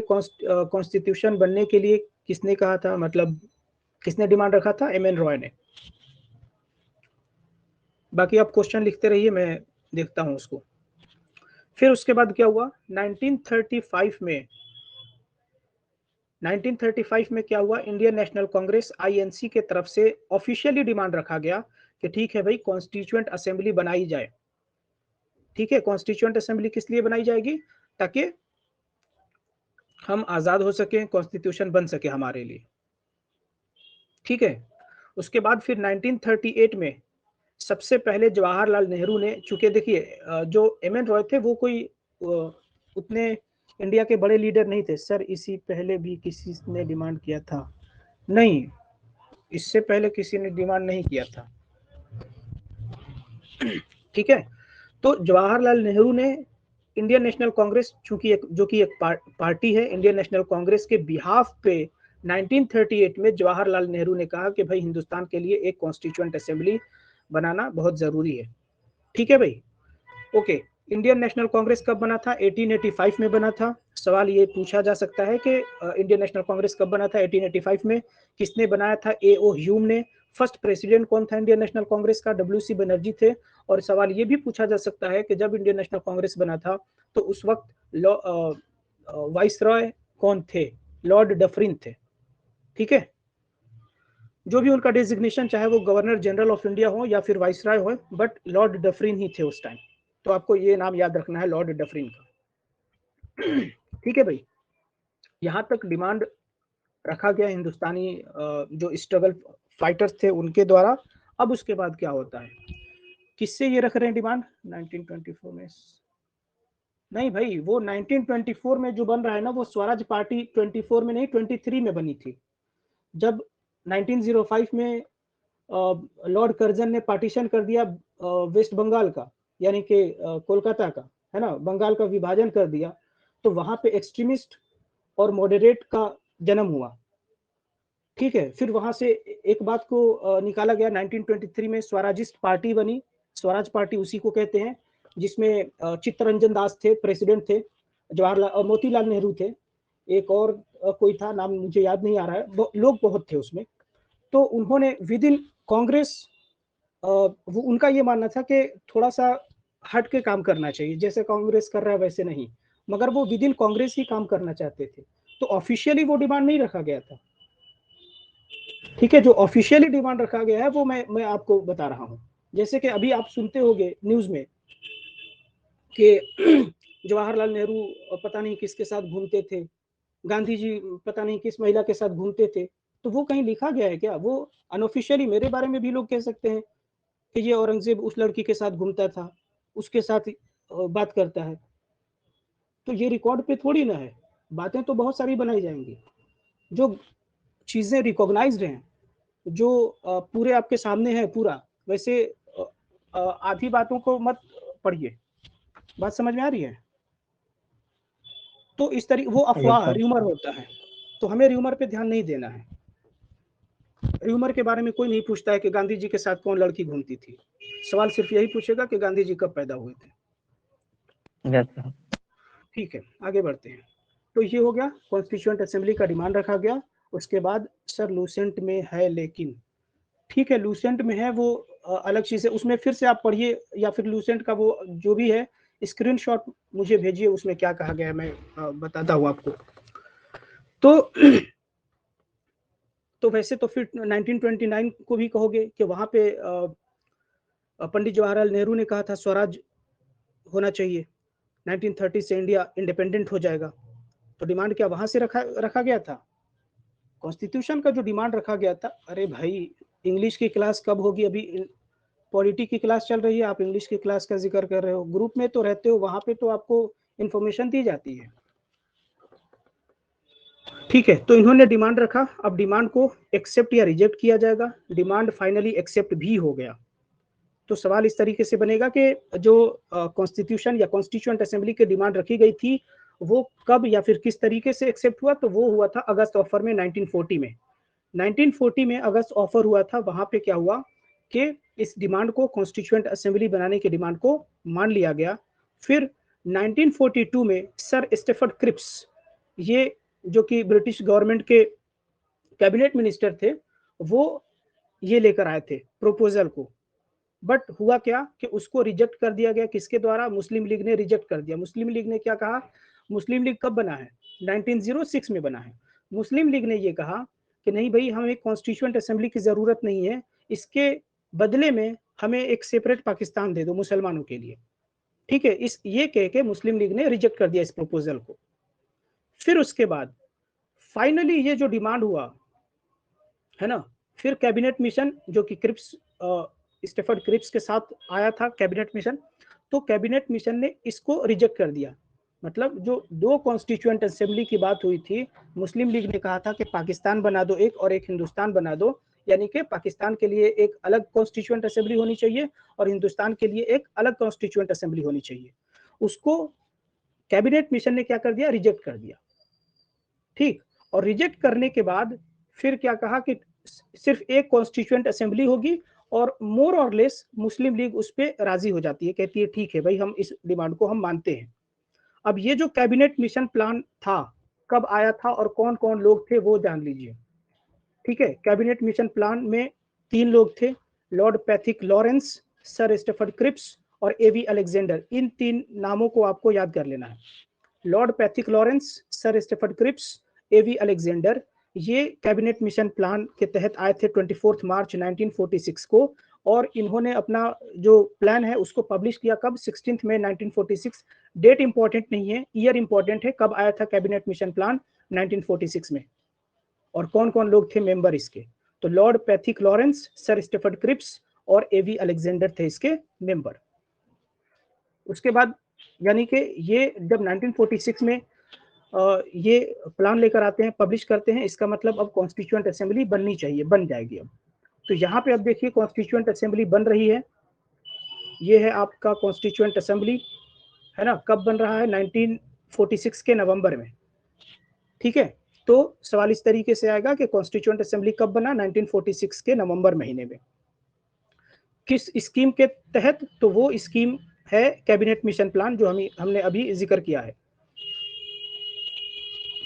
Constitution बनने के लिए किसने कहा था, मतलब किसने डिमांड रखा था? एम एन रॉय ने। बाकी आप क्वेश्चन लिखते रहिए, मैं देखता हूं उसको। फिर उसके बाद क्या हुआ 1935 में क्या हुआ, इंडियन नेशनल कांग्रेस आईएनसी के तरफ से ऑफिशियली डिमांड रखा गया कि ठीक है भाई, कॉन्स्टिट्यूएंट असेंबली बनाई जाए। ठीक है, कॉन्स्टिट्यूएंट असेंबली किस लिए बनाई जाएगी? ताकि हम आजाद हो सके, कॉन्स्टिट्यूशन बन सके हमारे लिए। ठीक है, उसके बाद फिर 1938 में सबसे पहले जवाहरलाल नेहरू ने, चूंकि देखिए जो एम एन रॉय थे वो कोई उतने इंडिया के बड़े लीडर नहीं थे। सर इससे पहले भी किसी ने डिमांड किया था? नहीं, इससे पहले किसी ने डिमांड नहीं किया था। ठीक है, तो जवाहरलाल नेहरू ने इंडियन नेशनल कांग्रेस, चूंकि जो कि एक पार्टी है, इंडियन नेशनल कांग्रेस के बिहाफ पे 1938 में जवाहरलाल नेहरू ने कहा कि भाई हिंदुस्तान के लिए एक कॉन्स्टिट्यूएंट असेंबली बनाना बहुत जरूरी है। ठीक है भाई, ओके। इंडियन नेशनल कांग्रेस कब बना था? 1885 में बना था। सवाल ये पूछा जा सकता है कि इंडियन नेशनल कांग्रेस कब बना था 1885 में, किसने बनाया था? ए ओ ह्यूम ने। फर्स्ट प्रेसिडेंट कौन था इंडियन नेशनल कांग्रेस का? डब्ल्यू सी बनर्जी थे। और सवाल ये भी पूछा जा सकता है कि जब इंडियन नेशनल कांग्रेस बना था तो उस वक्त वाइसरॉय कौन थे? लॉर्ड डफरिन थे। ठीक है, जो भी उनका डेजिग्नेशन, चाहे वो गवर्नर जनरल ऑफ इंडिया हो या फिर वाइसरॉय हो, बट लॉर्ड डफरिन ही थे उस टाइम। तो आपको ये नाम याद रखना है, लॉर्ड डफरिन का। ठीक है भाई, यहां तक डिमांड रखा गया हिंदुस्तानी जो स्ट्रगल फाइटर्स थे उनके द्वारा। अब उसके बाद क्या होता है, किससे ये रख रहे हैं डिमांड? 1924 में नहीं भाई, वो 1924 में जो बन रहा है ना, वो स्वराज पार्टी 24 में नहीं 23 में बनी थी। जब 1905 में लॉर्ड कर्जन ने पार्टीशन कर दिया वेस्ट बंगाल का, यानी कि कोलकाता का, है ना, बंगाल का विभाजन कर दिया, तो वहां पे एक्सट्रीमिस्ट और मॉडरेट का जन्म हुआ। ठीक है, फिर वहां से एक बात को निकाला गया, 1923 में स्वराजिस्ट पार्टी बनी। स्वराज पार्टी उसी को कहते हैं जिसमें चित्तरंजन दास थे, प्रेसिडेंट थे, जवाहरलाल और मोतीलाल नेहरू थे, एक और कोई था, नाम मुझे याद नहीं आ रहा है, लोग बहुत थे उसमें। तो उन्होंने विद इन कांग्रेस, वो उनका ये मानना था कि थोड़ा सा हट के काम करना चाहिए, जैसे कांग्रेस कर रहा है वैसे नहीं, मगर वो विद इन कांग्रेस ही काम करना चाहते थे। तो ऑफिशियली वो डिमांड नहीं रखा गया था। ठीक है, जो ऑफिशियली डिमांड रखा गया है वो मैं आपको बता रहा हूं। जैसे कि अभी आप सुनते होंगे न्यूज में कि जवाहरलाल नेहरू पता नहीं किसके साथ घूमते थे, गांधी जी पता नहीं किस महिला के साथ घूमते थे। तो वो कहीं लिखा गया है क्या? वो अनऑफिशियली मेरे बारे में भी लोग कह सकते हैं कि ये औरंगजेब उस लड़की के साथ घूमता था, उसके साथ बात करता है। तो ये रिकॉर्ड पे थोड़ी ना है, बातें तो बहुत सारी बनाई जाएंगी। जो चीजें रिकॉग्नाइज्ड हैं, जो पूरे आपके सामने है पूरा, वैसे आधी बातों को मत पढ़िए। बात समझ में आ रही है? तो इस तरीके, वो अफवाह र्यूमर होता है, तो हमें र्यूमर पे ध्यान नहीं देना है। र्यूमर के बारे में कोई नहीं पूछता है कि गांधी जी के साथ कौन लड़की घूमती थी। सवाल सिर्फ यही पूछेगा कि गांधी जी कब पैदा हुए थे। ठीक है, आगे बढ़ते हैं। तो ये हो गया, कॉन्स्टिट्यूएंट असेंबली का डिमांड रखा गया। उसके बाद सर लूसेंट में है लेकिन, ठीक है, लूसेंट में है वो अलग चीज है, उसमें फिर से आप पढ़िए, या फिर लूसेंट का वो जो भी है स्क्रीनशॉट मुझे भेजिए, उसमें क्या कहा गया है मैं बताता हूँ आपको। तो तो वैसे तो फिर 1929 को भी कहोगे कि वहां पे पंडित जवाहरलाल नेहरू ने कहा था स्वराज होना चाहिए, 1930 से इंडिया इंडिपेंडेंट हो जाएगा। तो डिमांड क्या वहां से रखा गया था? कॉन्स्टिट्यूशन का जो डिमांड रखा गया था, अरे भाई इंग्लिश की क्लास कब होगी? अभी पॉलिटी की क्लास चल रही है, आप इंग्लिश की क्लास का जिक्र कर रहे हो। ग्रुप में तो रहते हो, वहां पे तो आपको इंफॉर्मेशन दी जाती है। ठीक है, तो इन्होंने डिमांड रखा। अब डिमांड को एक्सेप्ट या रिजेक्ट किया जाएगा। डिमांड फाइनली एक्सेप्ट भी हो गया। तो सवाल इस तरीके से बनेगा कि जो कॉन्स्टिट्यूशन या कॉन्स्टिट्यूएंट असेंबली की डिमांड रखी गई थी वो कब या फिर किस तरीके से एक्सेप्ट हुआ? तो वो हुआ था अगस्त ऑफर में 1940 में। 1940 में अगस्त ऑफर हुआ था। वहां पे क्या हुआ कि इस डिमांड को, कॉन्स्टिट्यूएंट असेंबली बनाने की डिमांड को मान लिया गया। फिर 1942 में सर स्टेफर्ड क्रिप्स, ये जो कि ब्रिटिश गवर्नमेंट के कैबिनेट मिनिस्टर थे, वो ये लेकर आए थे प्रपोजल को। बट हुआ क्या कि उसको रिजेक्ट कर दिया गया। किसके द्वारा? मुस्लिम लीग ने रिजेक्ट कर दिया। मुस्लिम लीग ने क्या कहा? मुस्लिम लीग कब बना है? 1906 में बना है। मुस्लिम लीग ने ये कहा कि नहीं भाई, हमें एक कॉन्स्टिट्यूएंट असेंबली की जरूरत नहीं है, इसके बदले में हमें एक सेपरेट पाकिस्तान दे दो मुसलमानों के लिए। ठीक है, इस ये कह के मुस्लिम लीग ने रिजेक्ट कर दिया इस प्रपोजल को। फिर उसके बाद फाइनली ये जो डिमांड हुआ है ना, फिर कैबिनेट मिशन जो कि क्रिप्स, स्टेफर्ड क्रिप्स के साथ आया था कैबिनेट मिशन, तो कैबिनेट मिशन ने इसको रिजेक्ट कर दिया। मतलब जो दो कॉन्स्टिट्यूएंट असेंबली की बात हुई थी, मुस्लिम लीग ने कहा था कि पाकिस्तान बना दो एक और एक हिंदुस्तान बना दो, यानी कि पाकिस्तान के लिए एक अलग कॉन्स्टिट्यूएंट असेंबली होनी चाहिए और हिंदुस्तान के लिए एक अलग कॉन्स्टिट्यूएंट असेंबली होनी चाहिए। उसको कैबिनेट मिशन ने क्या कर दिया? रिजेक्ट कर दिया। ठीक, और रिजेक्ट करने के बाद फिर क्या कहा कि सिर्फ एक कॉन्स्टिट्यूएंट असेंबली होगी, और मोर और लेस मुस्लिम लीग उस पर राजी हो जाती है, कहती है ठीक है भाई, हम इस डिमांड को हम मानते हैं। अब ये जो कैबिनेट मिशन प्लान था, कब आया था और कौन कौन लोग थे वो जान लीजिए। ठीक है, कैबिनेट मिशन प्लान में 3 लोग थे, Lord Pethick Lawrence, Sir Stafford Cripps और एवी अलेक्जेंडर। इन 3 नामों को आपको याद कर लेना है। Lord Pethick Lawrence, Sir Stafford Cripps, AV Alexander, ये कैबिनेट मिशन प्लान के तहत आए थे 24 मार्च 1946 को, और इन्होंने अपना जो प्लान है उसको पब्लिश किया कब? 16 मई 1946। डेट इंपॉर्टेंट नहीं है, ईयर इंपॉर्टेंट है, कब आया था कैबिनेट मिशन प्लान? 1946 में। और कौन कौन लोग थे मेंबर इसके? तो Lord Pethick Lawrence, Sir Stafford Cripps और एवी अलेक्जेंडर थे इसके मेंबर। उसके बाद यानी कि ये जब 1946 में ये प्लान लेकर आते हैं, पब्लिश करते हैं, इसका मतलब अब कॉन्स्टिट्यूएंट असेंबली बननी चाहिए, बन जाएगी अब। तो यहाँ पे अब देखिए कॉन्स्टिट्यूएंट असेंबली बन रही है। ये है आपका कॉन्स्टिट्यूएंट असेंबली, है ना। कब बन रहा है? 1946 के नवंबर में। ठीक है, तो सवाल इस तरीके से आएगा कि कॉन्स्टिट्यूएंट असेंबली कब बना? 1946 के नवंबर महीने में। किस स्कीम के तहत? तो वो स्कीम है कैबिनेट मिशन प्लान, जो हमने अभी जिक्र किया है।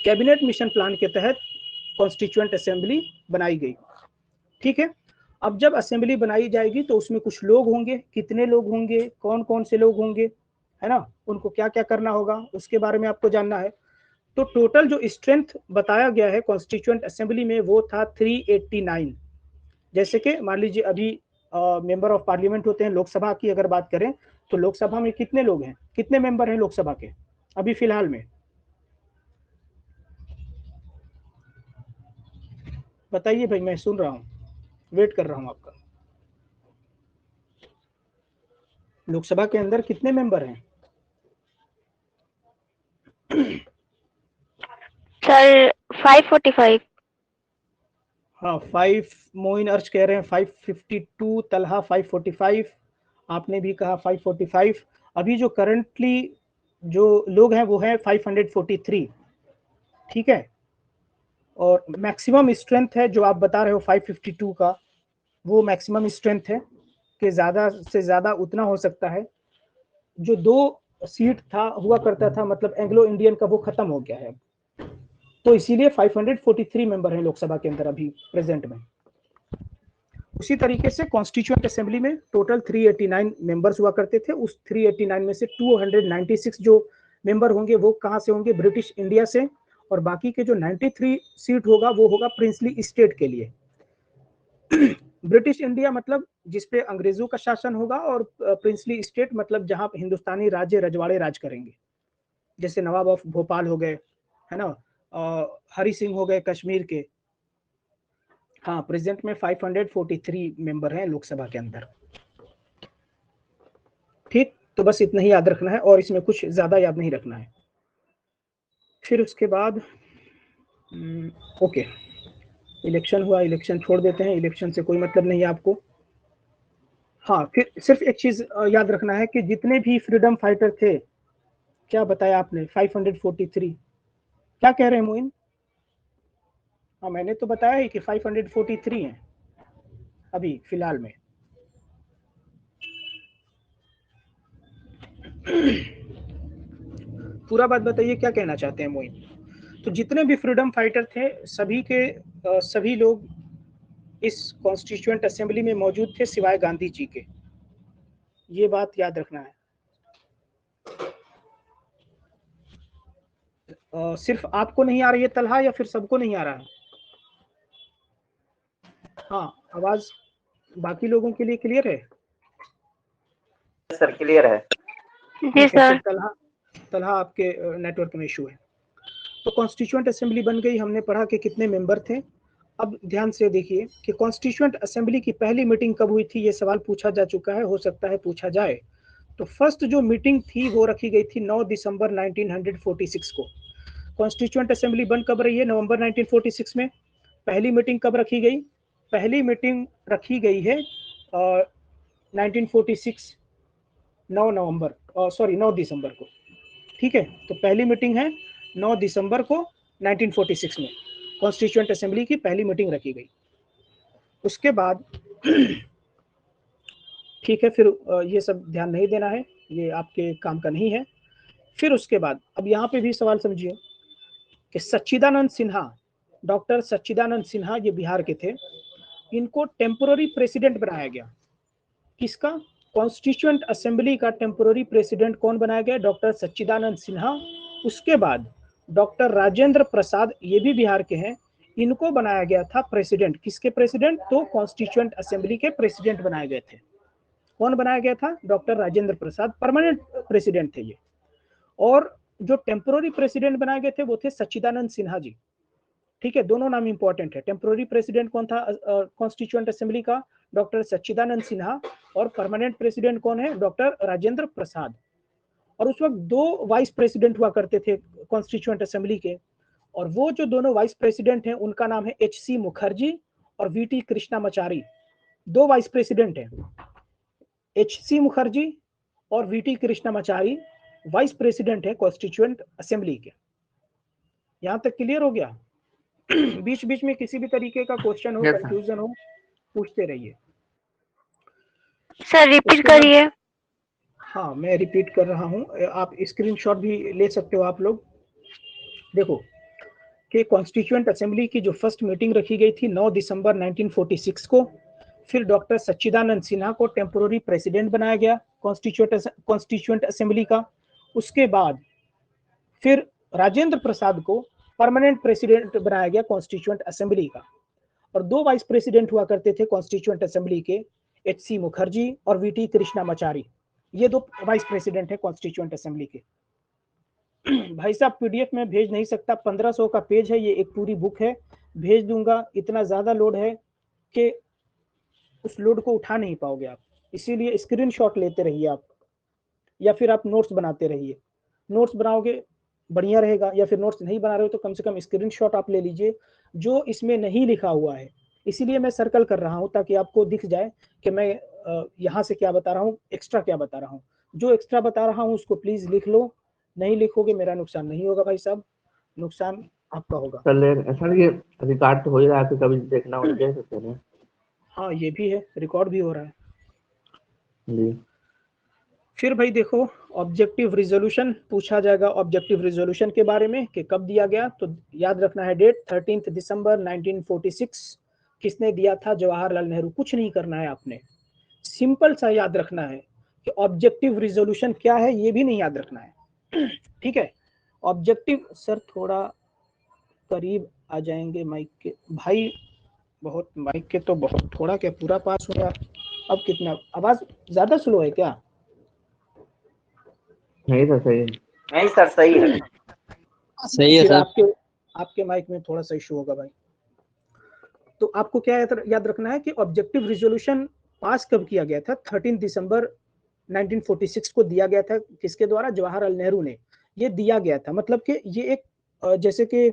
कैबिनेट मिशन प्लान के तहत कॉन्स्टिट्यूएंट असेंबली बनाई गई। ठीक है, अब जब असेंबली बनाई जाएगी तो उसमें कुछ लोग होंगे। कितने लोग होंगे, कौन कौन से लोग होंगे, है ना, उनको क्या क्या करना होगा, उसके बारे में आपको जानना है। तो टोटल जो स्ट्रेंथ बताया गया है कॉन्स्टिट्यूएंट असेंबली में वो था 389। जैसे कि मान लीजिए अभी मेंबर ऑफ पार्लियामेंट होते हैं, लोकसभा की अगर बात करें तो लोकसभा में कितने लोग हैं, कितने मेंबर हैं लोकसभा के अभी फिलहाल में? बताइए भाई, मैं सुन रहा हूँ, वेट कर रहा हूँ आपका। लोकसभा के अंदर कितने मेंबर हैं? सर 545। हाँ, 5। मोइन अर्ज कह रहे हैं 552, तलहा 545, आपने भी कहा 545। अभी जो करंटली जो लोग हैं वो हैं 543। ठीक है, और मैक्सिमम स्ट्रेंथ है जो आप बता रहे हो 552 का, वो मैक्सिमम स्ट्रेंथ है कि ज़्यादा से ज़्यादा उतना हो सकता है। जो 2 सीट था हुआ करता था, मतलब एंग्लो इंडियन का, वो खत्म हो गया है। तो इसीलिए 543 मेंबर हैं लोकसभा के अंदर अभी प्रेजेंट में। उसी तरीके से कॉन्स्टिट्यूएंट असेंबली में टोटल 389 मेंबर्स हुआ करते थे। उस 389 में से 296 जो मेंबर होंगे वो कहाँ से होंगे? ब्रिटिश इंडिया से। और बाकी के जो 93 सीट होगा वो होगा प्रिंसली स्टेट के लिए। ब्रिटिश इंडिया मतलब जिसपे अंग्रेजों का शासन होगा, और प्रिंसली स्टेट मतलब जहां हिंदुस्तानी राज्य रजवाड़े राज करेंगे, जैसे नवाब ऑफ भोपाल हो गए, है ना, हरि सिंह हो गए कश्मीर के। हाँ, प्रेजेंट में 543 मेंबर हैं लोकसभा के अंदर। ठीक, तो बस इतना ही याद रखना है और इसमें कुछ ज्यादा याद नहीं रखना है। फिर उसके बाद ओके, इलेक्शन हुआ, इलेक्शन छोड़ देते हैं, इलेक्शन से कोई मतलब नहीं है आपको। हाँ, फिर सिर्फ एक चीज याद रखना है कि जितने भी फ्रीडम फाइटर थे, क्या बताया आपने 543, क्या कह रहे हैं मोइन? हाँ, मैंने तो बताया ही कि 543 हैं अभी फिलहाल में। पूरा बात बताइए, क्या कहना चाहते हैं मोइन? तो जितने भी फ्रीडम फाइटर थे सभी लोग इस कॉन्स्टिट्यूएंट असेंबली में मौजूद थे सिवाय गांधी जी के। ये बात याद रखना है। सिर्फ आपको नहीं आ रही है तलहा या फिर सबको नहीं आ रहा है? हाँ, आवाज बाकी लोगों के लिए क्लियर है? सर क्लियर है। जी सर। तलहा आपके नेटवर्क में इशू है। तो कॉन्स्टिट्यूएंट असेंबली बन गई। हमने पढ़ा कि कितने मेंबर थे। अब ध्यान से देखिए कि कॉन्स्टिट्यूएंट असेंबली की पहली मीटिंग कब हुई थी। ये सवाल पूछा जा चुका है, हो सकता है पूछा जाए। तो फर्स्ट जो मीटिंग थी वो रखी गई थी 9 दिसंबर 1946 को। कॉन्स्टिट्यूएंट असेंबली बन कब रही है? नवंबर 1946 में। पहली मीटिंग कब रखी गई? पहली मीटिंग रखी गई है 1946 9 दिसंबर को। ठीक है, तो पहली मीटिंग है 9 दिसंबर को 1946 में कॉन्स्टिट्यूएंट असेंबली की पहली मीटिंग रखी गई। उसके बाद ठीक है, फिर ये सब ध्यान नहीं देना है, ये आपके काम का नहीं है। फिर उसके बाद अब यहाँ पे भी सवाल समझिए कि सच्चिदानंद सिन्हा, डॉक्टर सच्चिदानंद सिन्हा, ये बिहार के थे। इनको टेम्पोररी प्रेसिडेंट बनाया गया। किसका? कॉन्स्टिट्यूएंट असेंबली का टेम्पोररी प्रेसिडेंट कौन बनाया गया? डॉक्टर सच्चिदानंद सिन्हा। उसके बाद डॉक्टर राजेंद्र प्रसाद, ये भी बिहार के हैं, इनको बनाया गया था प्रेसिडेंट। किसके प्रेसिडेंट? तो कॉन्स्टिट्यूएंट असेंबली के प्रेसिडेंट बनाए गए थे। कौन बनाया गया था? डॉक्टर राजेंद्र प्रसाद, परमानेंट प्रेसिडेंट थे ये। और जो टेम्पोररी प्रेसिडेंट बनाए गए थे वो थे सच्चिदानंद सिन्हा जी। ठीक है, दोनों नाम इंपॉर्टेंट है। टेम्पोररी प्रेसिडेंट कौन था कॉन्स्टिट्यूएंट असेंबली का? डॉक्टर सच्चिदानंद सिन्हा। और परमानेंट प्रेसिडेंट कौन है? डॉक्टर राजेंद्र प्रसाद। और उस वक्त दो वाइस प्रेसिडेंट हुआ करते थे कॉन्स्टिट्यूएंट असेंबली के, और वो जो दोनों वाइस प्रेसिडेंट हैं उनका नाम है एच.सी. मुखर्जी और वी.टी. कृष्णामाचारी। दो वाइस प्रेसिडेंट हैं, एच.सी. मुखर्जी और वी.टी. कृष्णामाचारी वाइस प्रेसिडेंट है कॉन्स्टिट्यूएंट असेंबली के। यहां तक क्लियर हो गया? बीच बीच में किसी भी तरीके का क्वेश्चन हो, कंफ्यूजन हो, पूछते रहिए। सर रिपीट करिए। हाँ, मैं रिपीट कर रहा हूँ, आप स्क्रीनशॉट भी ले सकते हो आप लोग। देखो कि कॉन्स्टिट्यूएंट असेंबली की जो फर्स्ट मीटिंग रखी गई थी 9 दिसंबर 1946 को। फिर डॉक्टर सच्चिदानंद सिन्हा को टेम्पोररी प्रेसिडेंट बनाया गया कॉन्स्टिट्यूएंट असेंबली का। उसके बाद फिर राजेंद्र प्रसाद को परमानेंट प्रेसिडेंट बनाया गया कॉन्स्टिट्यूएंट असेंबली का। और दो वाइस प्रेसिडेंट हुआ करते थे कॉन्स्टिट्यूएंट असेंबली के, एच.सी. मुखर्जी और वी.टी. कृष्णामाचारी। ये दो वाइस प्रेसिडेंट है कॉन्स्टिट्यूएंट असेंबली के। भाई साहब पीडीएफ में भेज नहीं सकता, 1500 का पेज है, ये एक पूरी बुक है। भेज दूंगा, इतना ज्यादा लोड है कि उस लोड को उठा नहीं पाओगे आप। इसीलिए स्क्रीनशॉट लेते रहिए आप, या फिर आप नोट्स बनाते रहिए। नोट्स बनाओगे बढ़िया रहेगा, या फिर नोट्स नहीं बना रहे हो तो कम से कम स्क्रीनशॉट आप ले लीजिए जो इसमें नहीं लिखा हुआ है। इसीलिए मैं सर्कल कर रहा हूं ताकि आपको दिख जाए कि मैं यहाँ से क्या बता रहा हूँ, एक्स्ट्रा क्या बता रहा हूँ। जो एक्स्ट्रा बता रहा हूँ उसको प्लीज लिख लो। नहीं लिखोगे मेरा नुकसान नहीं होगा भाई साहब, नुकसान आपका होगा। सर ये रिकॉर्ड तो हो ही रहा है, कभी देखना हो तो देख सकते हैं। हाँ ये भी है, रिकॉर्ड भी हो रहा है जी। फिर भाई देखो, ऑब्जेक्टिव रिजोल्यूशन पूछा जाएगा ऑब्जेक्टिव रिजोल्यूशन के बारे में कि कब दिया गया। तो याद रखना है डेट 13 दिसंबर 1946। किसने दिया था? जवाहरलाल नेहरू। कुछ नहीं करना है आपने, सिंपल सा याद रखना है कि ऑब्जेक्टिव रिजोल्यूशन क्या है, ये भी नहीं याद रखना है। ठीक है, ऑब्जेक्टिव, सर थोड़ा करीब आ जाएंगे माइक के भाई, बहुत माइक के तो बहुत थोड़ा क्या पूरा पास हो रहा। अब कितना आवाज ज्यादा स्लो है क्या? नहीं सर सही है। नहीं सर सही है। सही है सर। आपके माइक में थोड़ा सा इशू होगा भाई। तो आपको क्या याद रखना है कि ऑब्जेक्टिव रिजोल्यूशन पास कब किया गया था? 13 दिसंबर 1946 को दिया गया था। किसके द्वारा? जवाहरलाल नेहरू ने ये दिया गया था। मतलब कि ये एक जैसे कि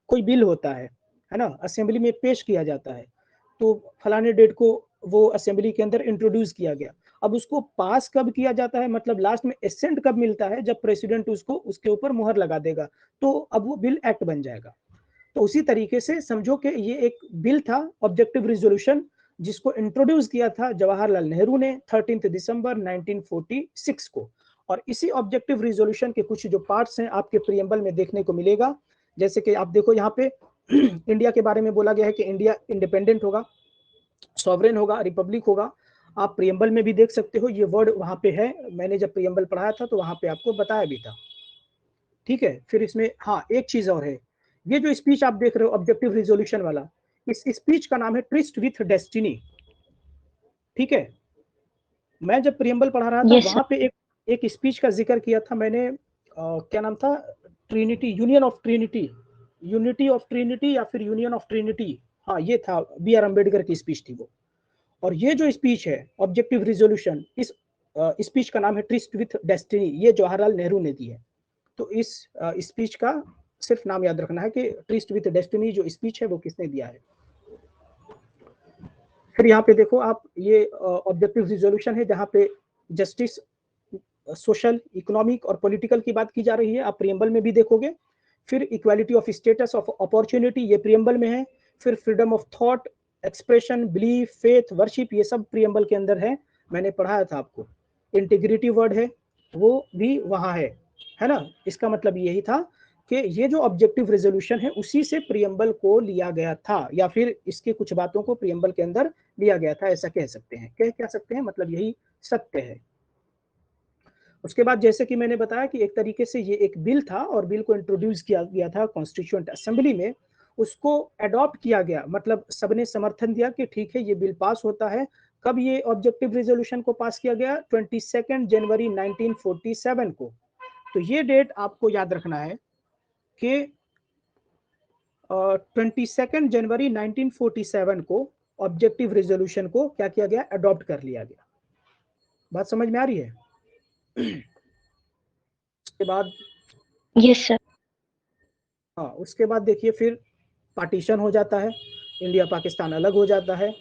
कोई बिल होता है ना, असेंबली में पेश किया जाता है, तो फलाने डेट को वो असेंबली के अंदर इंट्रोड्यूस किया गया। अब उसको पास कब किया जाता है, मतलब लास्ट में एसेंट कब मिलता है? जब प्रेसिडेंट उसको उसके ऊपर मुहर लगा देगा, तो अब वो बिल एक्ट बन जाएगा। तो उसी तरीके से समझो कि ये एक बिल था ऑब्जेक्टिव रिजोल्यूशन, जिसको इंट्रोड्यूस किया था जवाहरलाल नेहरू ने 13 दिसंबर 1946 को। और इसी ऑब्जेक्टिव रिजोल्यूशन के कुछ जो पार्ट्स हैं आपके प्रियम्बल में देखने को मिलेगा, जैसे कि आप देखो यहाँ पे इंडिया के बारे में बोला गया है कि इंडिया इंडिपेंडेंट होगा, सॉवरेन होगा, रिपब्लिक होगा। आप प्रियम्बल में भी देख सकते हो, ये वर्ड वहाँ पे है। मैंने जब प्रियम्बल पढ़ाया था तो वहाँ पे आपको बताया भी था। ठीक है, फिर इसमें हाँ एक चीज और है, ये जो स्पीच आप देख रहे हो ऑब्जेक्टिव रिजोल्यूशन वाला, इस स्पीच का नाम है ट्रिस्ट विथ डेस्टिनी। ठीक है, मैं जब प्रियम्बल पढ़ा रहा था Yes, वहां पे एक स्पीच का जिक्र किया था मैंने, क्या नाम था, Trinity, union of Trinity, unity of Trinity या फिर यूनियन ऑफ ट्रिनिटी, हाँ ये था, बी आर अम्बेडकर की स्पीच थी वो। और ये जो स्पीच है ऑब्जेक्टिव रिजोल्यूशन, इस स्पीच का नाम है ट्रिस्ट विथ डेस्टिनी, ये जवाहरलाल नेहरू ने दी है। तो इस स्पीच का सिर्फ नाम याद रखना है कि ट्रिस्ट विथ डेस्टिनी जो स्पीच है वो किसने दिया है। फिर यहाँ पे देखो आप, ये ऑब्जेक्टिव रिजोल्यूशन है जहाँ पे जस्टिस, सोशल, इकोनॉमिक और पॉलिटिकल की बात की जा रही है, आप प्रियम्बल में भी देखोगे। फिर equality of status of opportunity, ये प्रियम्बल में है। फिर freedom of thought, expression, belief, faith, worship, ये सब प्रियम्बल के अंदर है, मैंने पढ़ाया था आपको। इंटीग्रिटी वर्ड है, वो भी वहाँ है ना। इसका मतलब यही था कि ये जो ऑब्जेक्टिव रेजोल्यूशन है उसी से प्रियम्बल को लिया गया था, या फिर इसके कुछ बातों को प्रियम्बल के अंदर लिया गया था, ऐसा कह सकते हैं। कह सकते हैं, मतलब यही सत्य है। उसके बाद जैसे कि मैंने बताया कि एक तरीके से ये एक बिल था और बिल को इंट्रोड्यूस किया गया था कॉन्स्टिट्यूएंट असेंबली में, उसको अडॉप्ट किया गया, मतलब सबने समर्थन दिया कि ठीक है ये बिल पास होता है। कब ये ऑब्जेक्टिव रेजोल्यूशन को पास किया गया? 22 जनवरी 1947 को। तो ये डेट आपको याद रखना है कि 22 जनवरी 1947 को ऑब्जेक्टिव रेजोल्यूशन को क्या किया गया? अडॉप्ट कर लिया गया। बात समझ में आ रही है? उसके बाद yes sir. हाँ, उसके बाद देखिए फिर पार्टीशन हो जाता है, इंडिया पाकिस्तान अलग हो जाता है।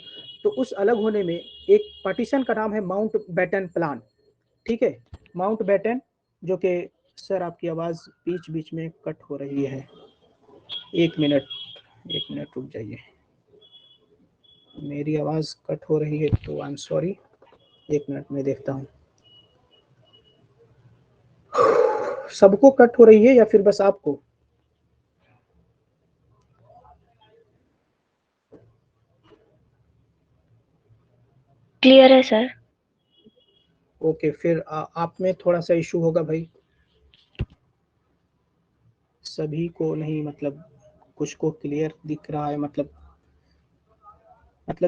तो उस अलग होने में एक पार्टीशन का नाम है माउंट बैटन प्लान। ठीक है, माउंट बैटन, जो कि सर आपकी आवाज बीच बीच में कट हो रही है, एक मिनट रुक जाइए, मेरी आवाज कट हो रही है तो आई एम सॉरी, एक मिनट में देखता हूँ। सबको कट हो रही है या फिर बस आपको? Clear है सर। ओके, फिर आप में थोड़ा सा इशू होगा भाई, सभी को नहीं, मतलब कुछ को क्लियर दिख रहा है, मतलब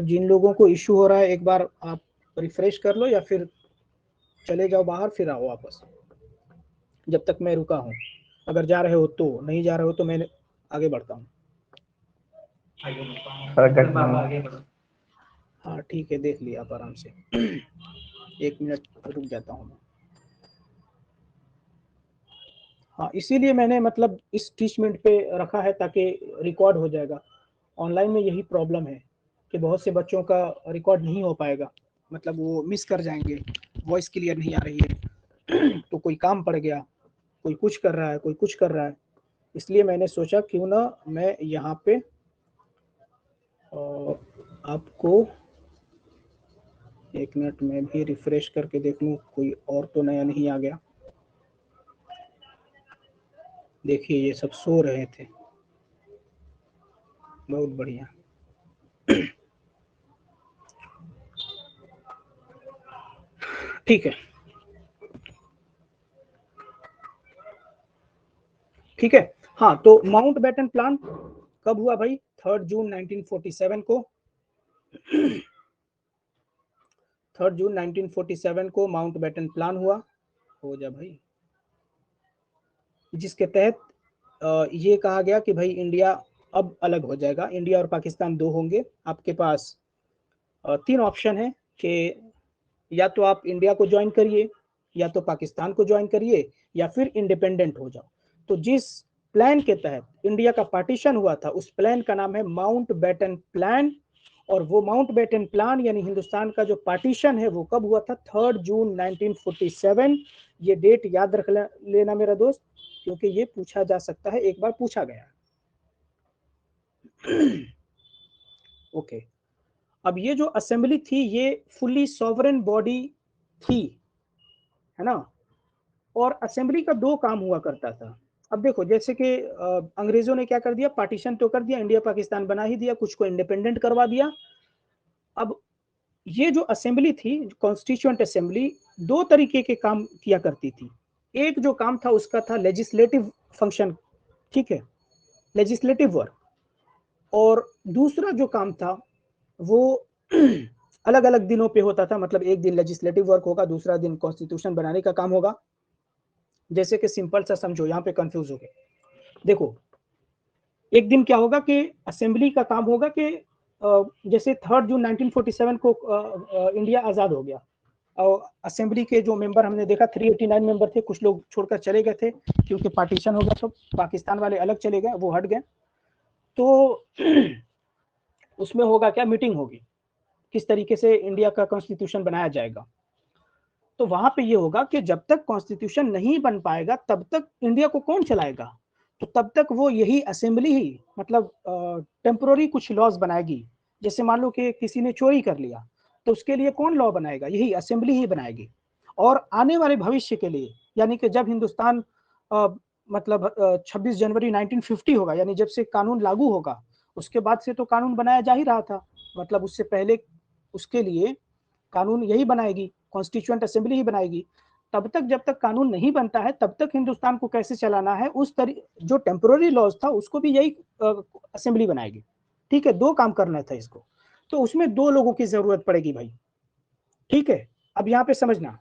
जिन लोगों को इशू हो रहा है एक बार आप रिफ्रेश कर लो या फिर चले जाओ बाहर, फिर आओ वापस, जब तक मैं रुका हूँ। अगर जा रहे हो तो, नहीं जा रहे हो तो मैं आगे बढ़ता हूँ। हाँ ठीक है, देख लिया आप आराम से। 1 मिनट रुक जाता हूँ। हाँ, इसीलिए मैंने मतलब इस टीचमेंट पे रखा है ताकि रिकॉर्ड हो जाएगा। ऑनलाइन में यही प्रॉब्लम है कि बहुत से बच्चों का रिकॉर्ड नहीं हो पाएगा, मतलब वो मिस कर जाएंगे, वॉइस क्लियर नहीं आ रही है तो कोई काम पड़ गया, कोई कुछ कर रहा है, कोई कुछ कर रहा है। इसलिए मैंने सोचा क्यों ना मैं यहाँ पे आपको 1 मिनट में भी रिफ्रेश करके देख लूँ कोई और तो नया नहीं आ गया। देखिए ये सब सो रहे थे, बहुत बढ़िया। ठीक है, ठीक है। हाँ, तो माउंट बैटन प्लान कब हुआ भाई? 3 जून 1947 को। 3 जून 1947 को माउंट बैटन प्लान हुआ। हो जा भाई, जिसके तहत ये कहा गया कि भाई इंडिया अब अलग हो जाएगा, इंडिया और पाकिस्तान दो होंगे। आपके पास 3 ऑप्शन है कि या तो आप इंडिया को ज्वाइन करिए, या तो पाकिस्तान को ज्वाइन करिए, या फिर इंडिपेंडेंट हो जाओ। तो जिस प्लान के तहत इंडिया का पार्टीशन हुआ था उस प्लान का नाम है माउंट बैटन प्लान। और वो माउंट बैटन प्लान यानी हिंदुस्तान का जो पार्टीशन है वो कब हुआ था? 3 जून 1947। ये डेट याद रख लेना मेरा दोस्त, क्योंकि ये पूछा जा सकता है, एक बार पूछा गया। ओके, अब ये जो असेंबली थी ये फुली सॉवरेन बॉडी थी, है ना। और असेंबली का 2 काम हुआ करता था। अब देखो जैसे कि अंग्रेजों ने क्या कर दिया, पार्टीशन तो कर दिया, इंडिया पाकिस्तान बना ही दिया, कुछ को इंडिपेंडेंट करवा दिया। अब ये जो असेंबली थी, कॉन्स्टिट्यूएंट असेंबली, दो तरीके के काम किया करती थी। एक जो काम था उसका था लेजिस्लेटिव फंक्शन, ठीक है, लेजिस्लेटिव वर्क, और दूसरा जो काम था वो अलग अलग दिनों पे होता था। मतलब एक दिन लेजिस्लेटिव वर्क होगा, दूसरा दिन कॉन्स्टिट्यूशन बनाने का काम होगा। जैसे कि सिंपल सा समझो, यहाँ पे कंफ्यूज हो गए। देखो एक दिन क्या होगा कि असेंबली का काम होगा कि जैसे 3 जून 1947 को इंडिया आज़ाद हो गया, और असेंबली के जो मेंबर हमने देखा 389 मेंबर थे, कुछ लोग छोड़कर चले गए थे क्योंकि पार्टीशन हो गया, तो पाकिस्तान वाले अलग चले गए, वो हट गए। तो उसमें होगा क्या, मीटिंग होगी, किस तरीके से इंडिया का कॉन्स्टिट्यूशन बनाया जाएगा। तो वहां पे ये होगा कि जब तक कॉन्स्टिट्यूशन नहीं बन पाएगा तब तक इंडिया को कौन चलाएगा, तो तब तक वो यही असेंबली ही मतलब टेम्पोररी कुछ लॉज बनाएगी। जैसे मान लो कि किसी ने चोरी कर लिया, तो उसके लिए कौन लॉ बनाएगा, यही असेंबली ही बनाएगी। और आने वाले भविष्य के लिए, यानी कि जब हिंदुस्तान मतलब 26 जनवरी 1950 होगा, यानी जब से कानून लागू होगा, उसके बाद से तो कानून बनाया जा ही रहा था, मतलब उससे पहले उसके लिए कानून यही बनाएगी, कॉन्स्टिट्यूएंट असेंबली ही बनाएगी। तब तक जब तक कानून नहीं बनता है तब तक हिंदुस्तान को कैसे चलाना है, उस जो टेम्पोररी लॉज था उसको भी यही असेंबली बनाएगी। ठीक है, दो काम करना था इसको, तो उसमें दो लोगों की जरूरत पड़ेगी भाई। ठीक है, अब यहाँ पे समझना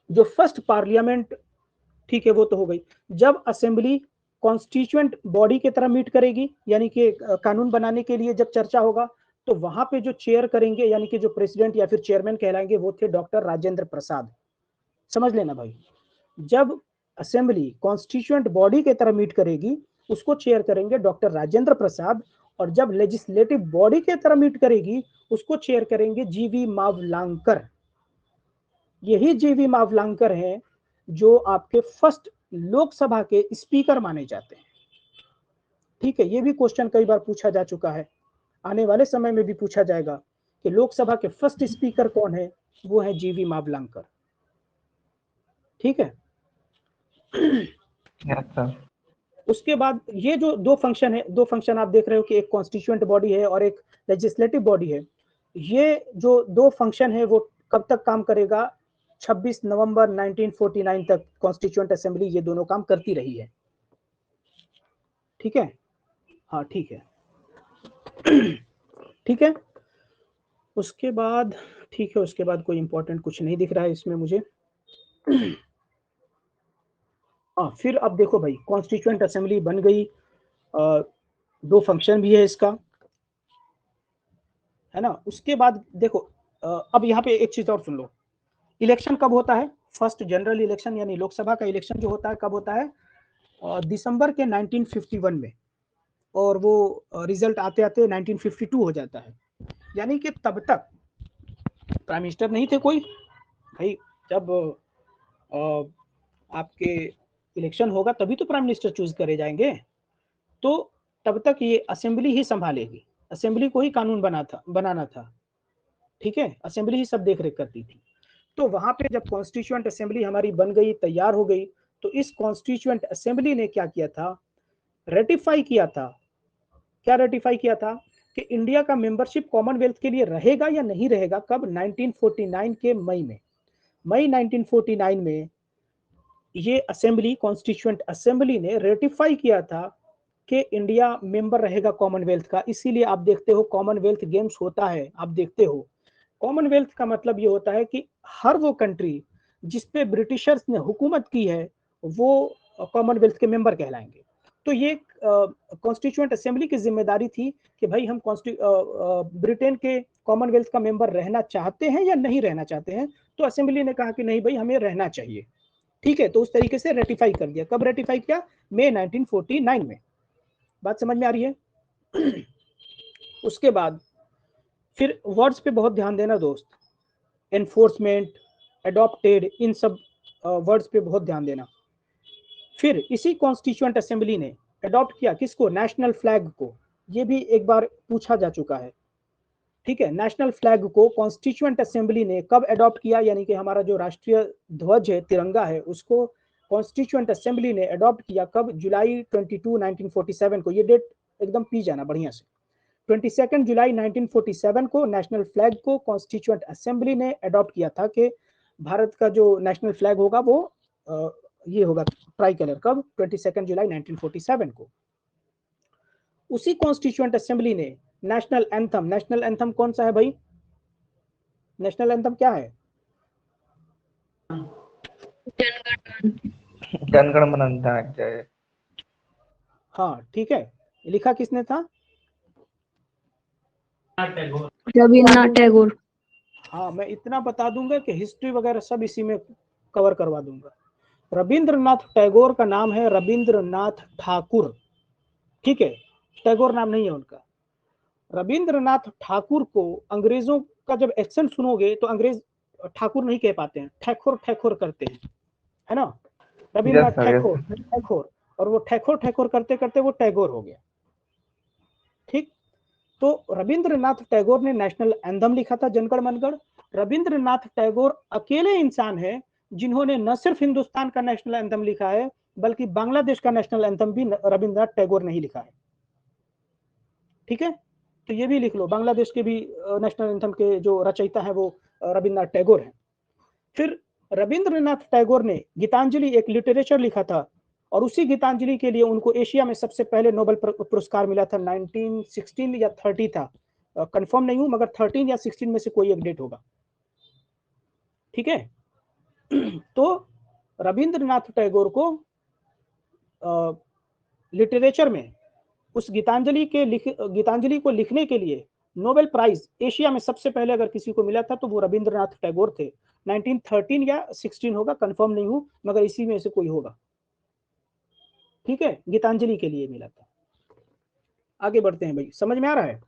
जो फर्स्ट पार्लियामेंट, ठीक है, वो तो हो गई। जब असेंबली कॉन्स्टिट्यूएंट बॉडी की तरह मीट करेगी, यानी कि कानून बनाने के लिए जब चर्चा होगा, तो वहां पे जो चेयर करेंगे, यानी कि जो प्रेसिडेंट या फिर चेयरमैन कहलाएंगे, वो थे डॉक्टर राजेंद्र प्रसाद। समझ लेना भाई, जब असेंबली कॉन्स्टिट्यूएंट बॉडी की तरह मीट करेगी, उसको चेयर करेंगे डॉक्टर राजेंद्र प्रसाद, और जब लेजिस्लेटिव बॉडी की तरह मीट करेगी, उसको चेयर करेंगे जीवी मावलांकर। यही जीवी मावलांकर हैं जो आपके फर्स्ट लोकसभा के स्पीकर माने जाते हैं। ठीक है, ये भी क्वेश्चन कई बार पूछा जा चुका है, आने वाले समय में भी पूछा जाएगा कि लोकसभा के फर्स्ट स्पीकर कौन है, वो है जीवी मावलांकर। ठीक है उसके बाद ये जो दो फंक्शन है, दो फंक्शन आप देख रहे हो कि एक कॉन्स्टिट्यूएंट बॉडी है और एक लेजिस्लेटिव बॉडी है। ये जो दो फंक्शन है वो कब तक काम करेगा, 26 नवंबर 1949 तक कॉन्स्टिट्यूएंट असेंबली ये दोनों काम करती रही है। ठीक है, हाँ ठीक है ठीक है, उसके बाद ठीक है, उसके बाद कोई इंपॉर्टेंट कुछ नहीं दिख रहा है इसमें मुझे। हाँ, फिर अब देखो भाई, कॉन्स्टिट्यूएंट असेंबली बन गई, दो फंक्शन भी है इसका, है ना। उसके बाद देखो अब यहाँ पे एक चीज और सुन लो, इलेक्शन कब होता है, फर्स्ट जनरल इलेक्शन यानी लोकसभा का इलेक्शन जो होता है कब होता है, दिसंबर के 1951 में, और वो रिजल्ट आते आते 1952 हो जाता है। यानी कि तब तक प्राइम मिनिस्टर नहीं थे कोई भाई। जब आपके इलेक्शन होगा तभी तो प्राइम मिनिस्टर चूज करे जाएंगे, तो तब तक ये असेंबली ही संभालेगी, असेंबली को ही कानून बनाना था। ठीक है, असेंबली ही सब देख रेख करती थी। तो वहां पे जब कॉन्स्टिट्यूएंट असेंबली हमारी बन गई, तैयार हो गई, तो इस कॉन्स्टिट्यूएंट असेंबली ने क्या किया था, रेटिफाई किया था। क्या रेटिफाई किया था कि इंडिया का मेंबरशिप कॉमनवेल्थ के लिए रहेगा या नहीं रहेगा, कब, 1949 के मई में, मई 1949 में ये असेंबली, कॉन्स्टिट्यूएंट असेंबली ने रेटिफाई किया था कि इंडिया मेंबर रहेगा कॉमनवेल्थ का। इसीलिए आप देखते हो कॉमनवेल्थ गेम्स होता है, आप देखते हो कॉमनवेल्थ का मतलब ये होता है कि हर वो कंट्री जिसपे ब्रिटिशर्स ने हुकूमत की है वो कॉमनवेल्थ के मेंबर कहलाएंगे। तो ये कॉन्स्टिट्यूएंट असेंबली की जिम्मेदारी थी कि भाई हम ब्रिटेन के कॉमनवेल्थ का मेंबर रहना चाहते हैं या नहीं रहना चाहते हैं। तो असेंबली ने कहा कि नहीं भाई, हमें रहना चाहिए। ठीक है, तो उस तरीके से रेटिफाई कर दिया। कब रेटिफाई किया, मई 1949 में। बात समझ में आ रही है उसके बाद फिर वर्ड्स पे बहुत ध्यान देना दोस्त, एनफोर्समेंट, अडॉप्टेड, इन सब वर्ड्स पे बहुत ध्यान देना। फिर इसी कॉन्स्टिट्यूएंट असेंबली ने अडॉप्ट किया किसको, नेशनल फ्लैग को। ये भी एक बार पूछा जा चुका है। ठीक है, नेशनल फ्लैग को कॉन्स्टिट्यूएंट असेंबली ने कब अडॉप्ट किया, यानी कि हमारा जो राष्ट्रीय ध्वज है, तिरंगा है, उसको कॉन्स्टिट्यूएंट असेंबली ने अडॉप्ट किया कब? जुलाई 22 1947 को। ये डेट एकदम पी जाना बढ़िया से। 22 जुलाई 1947 को नेशनल फ्लैग को कॉन्स्टिट्यूएंट असेंबली ने अडॉप्ट किया था कि भारत का जो नेशनल फ्लैग होगा वो ये होगा ट्राई कलर। कब? 22 जुलाई 1947 को। उसी कॉन्स्टिट्यूएंट असेंबली ने नेशनल एंथम कौन सा है भाई? नेशनल एंथम क्या है? जनगण मन अधिनायक। हाँ ठीक है, लिखा किसने था? रविन्द्रनाथ टैगोर। हाँ, मैं इतना बता दूंगा कि हिस्ट्री वगैरह सब इसी में कवर करवा दूंगा। रविंद्रनाथ टैगोर का नाम है रविंद्रनाथ ठाकुर, ठीक है, टैगोर नाम नहीं है उनका। रविंद्रनाथ ठाकुर को अंग्रेजों का जब एक्सेंट सुनोगे तो अंग्रेज ठाकुर नहीं कह पाते हैं, ठैकोर ठैकोर करते हैं, है ना? रविंद्रनाथ ठैकोर ठैकोर, और वो ठैकोर ठैकोर करते करते वो टैगोर हो गया, ठीक। तो रविंद्रनाथ टैगोर ने नेशनल एंथम लिखा था, जनगण मनगढ़। रविंद्रनाथ टैगोर अकेले इंसान है जिन्होंने न सिर्फ हिंदुस्तान का नेशनल एंथम लिखा है बल्कि बांग्लादेश का नेशनल एंथम भी रविंद्रनाथ टैगोर ने ही लिखा है, ठीक है। तो ये भी लिख लो, बांग्लादेश के भी नेशनल एंथम के जो रचयिता है वो रविंद्रनाथ टैगोर है। फिर रविंद्रनाथ टैगोर ने गीतांजलि एक लिटरेचर लिखा था, और उसी गीतांजलि के लिए उनको एशिया में सबसे पहले नोबेल पुरस्कार मिला था। 1916 या 30 था, कंफर्म नहीं हूं, मगर 13 या 16 में से कोई एक डेट होगा, ठीक है। तो रविंद्रनाथ टैगोर को लिटरेचर में उस गीतांजलि को लिखने के लिए नोबेल प्राइज एशिया में सबसे पहले अगर किसी को मिला था तो वो रविंद्रनाथ टैगोर थे। 1913 या 16 होगा, कंफर्म नहीं हूं, मगर इसी में से कोई होगा, ठीक है। गीतांजलि के लिए मिला था। आगे बढ़ते हैं भाई, समझ में आ रहा है?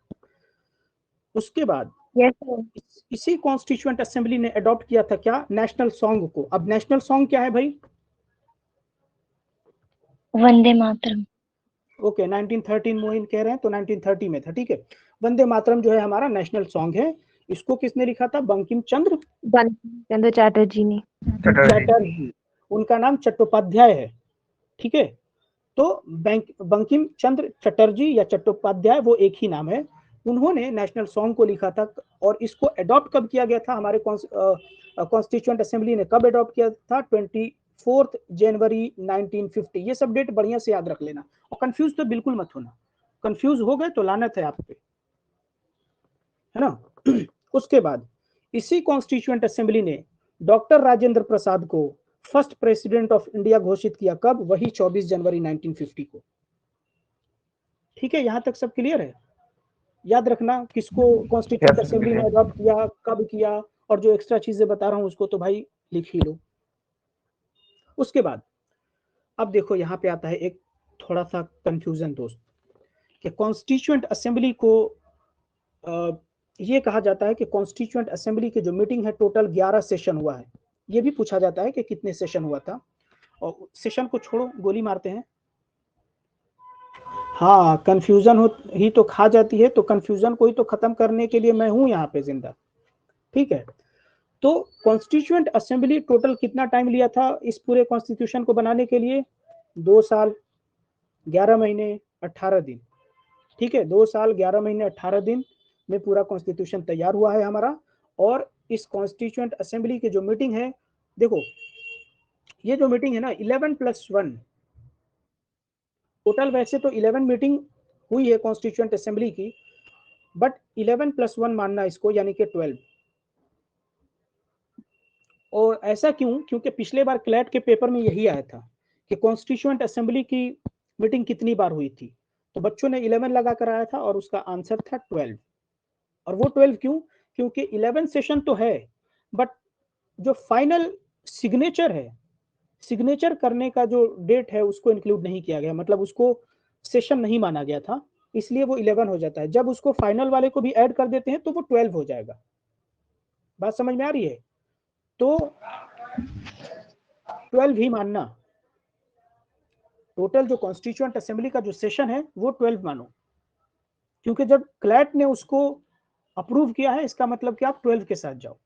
उसके बाद इसी कॉन्स्टिट्यूएंट असेंबली ने अडॉप्ट किया था क्या? नेशनल सॉन्ग को। अब नेशनल सॉन्ग क्या है भाई? वंदे मातरम। ओके, 1913 मोइन कह रहे हैं तो 1930 में था, ठीक है। वंदे मातरम जो है हमारा नेशनल सॉन्ग है। इसको किसने लिखा था? बंकिम चंद्र चटर्जी ने। चटर्जी, उनका नाम चट्टोपाध्याय है, ठीक है। तो बंकिम चंद्र चटर्जी या चट्टोपाध्याय वो एक ही नाम है। उन्होंने नेशनल सॉन्ग को लिखा था, और इसको अडॉप्ट कब किया गया था? हमारे कॉन्स्टिट्यूएंट असेंबली ने कब अडॉप्ट किया था? 24 जनवरी 1950। ये सब डेट बढ़िया से याद रख लेना, और कंफ्यूज तो बिल्कुल मत होना। कंफ्यूज हो गए तो लानत है आप पे, है ना। उसके बाद इसी कॉन्स्टिट्यूएंट असेंबली ने डॉक्टर राजेंद्र प्रसाद को फर्स्ट प्रेसिडेंट ऑफ इंडिया घोषित किया। कब? वही 24 जनवरी 1950 को, ठीक है। यहां तक सब क्लियर है? याद रखना किसको कॉन्स्टिट्यूएंट असेंबली ने अडॉप्ट किया, कब किया, और जो एक्स्ट्रा चीजें बता रहा हूं उसको तो भाई लिख ही लो। उसके बाद अब देखो यहां पे आता है एक थोड़ा सा कंफ्यूजन दोस्त, कि कॉन्स्टिट्यूएंट असेंबली को ये कहा जाता है कि कॉन्स्टिट्यूएंट असेंबली की जो मीटिंग है टोटल 11 सेशन हुआ है। ये भी पूछा जाता है कि कितने सेशन हुआ था, और सेशन को छोड़ो, गोली मारते हैं। हाँ, कंफ्यूजन हो ही तो खा जाती है, तो कंफ्यूजन को ही तो खत्म करने के लिए मैं हूं यहाँ पे जिंदा, ठीक है। तो कॉन्स्टिट्यूएंट असेंबली टोटल कितना टाइम लिया था इस पूरे कॉन्स्टिट्यूशन को बनाने के लिए? 2 साल 11 महीने 18 दिन, ठीक है। 2 साल 11 महीने 18 दिन में पूरा कॉन्स्टिट्यूशन तैयार हुआ है हमारा। और इस कॉन्स्टिट्यूएंट असेंबली की जो मीटिंग है, देखो ये जो मीटिंग है ना 11+1 टोटल, वैसे तो 11 मीटिंग हुई है कॉन्स्टिट्यूएंट असेंबली की, बट 11+1 मानना इसको, यानी कि 12। और ऐसा क्यों? क्योंकि पिछले बार क्लैट के पेपर में यही आया था कि कॉन्स्टिट्यूएंट असेंबली की मीटिंग कितनी बार हुई थी, तो बच्चों ने 11 लगा कर आया था और उसका आंसर था 12। और वो 12 क्यों? क्योंकि 11 सेशन तो है, बट जो फाइनल सिग्नेचर है, सिग्नेचर करने का जो डेट है उसको इंक्लूड नहीं किया गया, मतलब उसको सेशन नहीं माना गया था, इसलिए वो 11 हो जाता है। जब उसको फाइनल वाले को भी ऐड कर देते हैं तो वो 12 हो जाएगा। बात समझ में आ रही है? तो 12 ही मानना, टोटल जो कॉन्स्टिट्यूएंट असेंबली का जो सेशन है वो 12 मानो, क्योंकि जब क्लैट ने उसको अप्रूव किया है इसका मतलब कि आप 12 के साथ जाओ।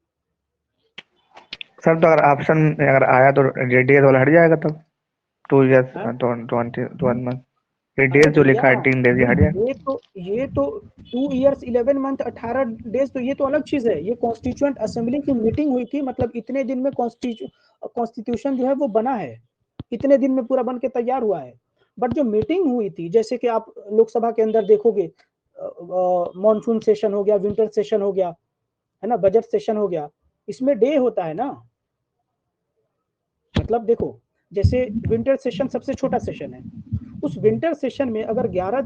सर तो अगर ऑप्शन अगर आया तो जेडीएस वाला हट जाएगा तब 2 इयर्स हाँ? 21 मंथ अरे जेडीएस जो लिखा भैया, है 3 डेज ये हट जाएगा। ये तो 2 इयर्स 11 मंथ 18 डेज, तो ये तो अलग चीज है। ये कॉन्स्टिट्यूएंट असेंबली की मीटिंग हुई थी, मतलब इतने दिन में कॉन्स्टिट्यूशन जो है वो बना है, इतने दिन में पूरा बन के तैयार हुआ है। बट जो मीटिंग हुई थी, जैसे कि आप लोकसभा के अंदर देखोगे, मॉनसून सेशन हो गया, विंटर सेशन हो गया, है ना, बजट सेशन हो गया, इसमें डे होता है ना। मतलब देखो, जैसे विंटर सेशन सबसे छोटा सेशन है, उस विंटर सेशन में अगर 11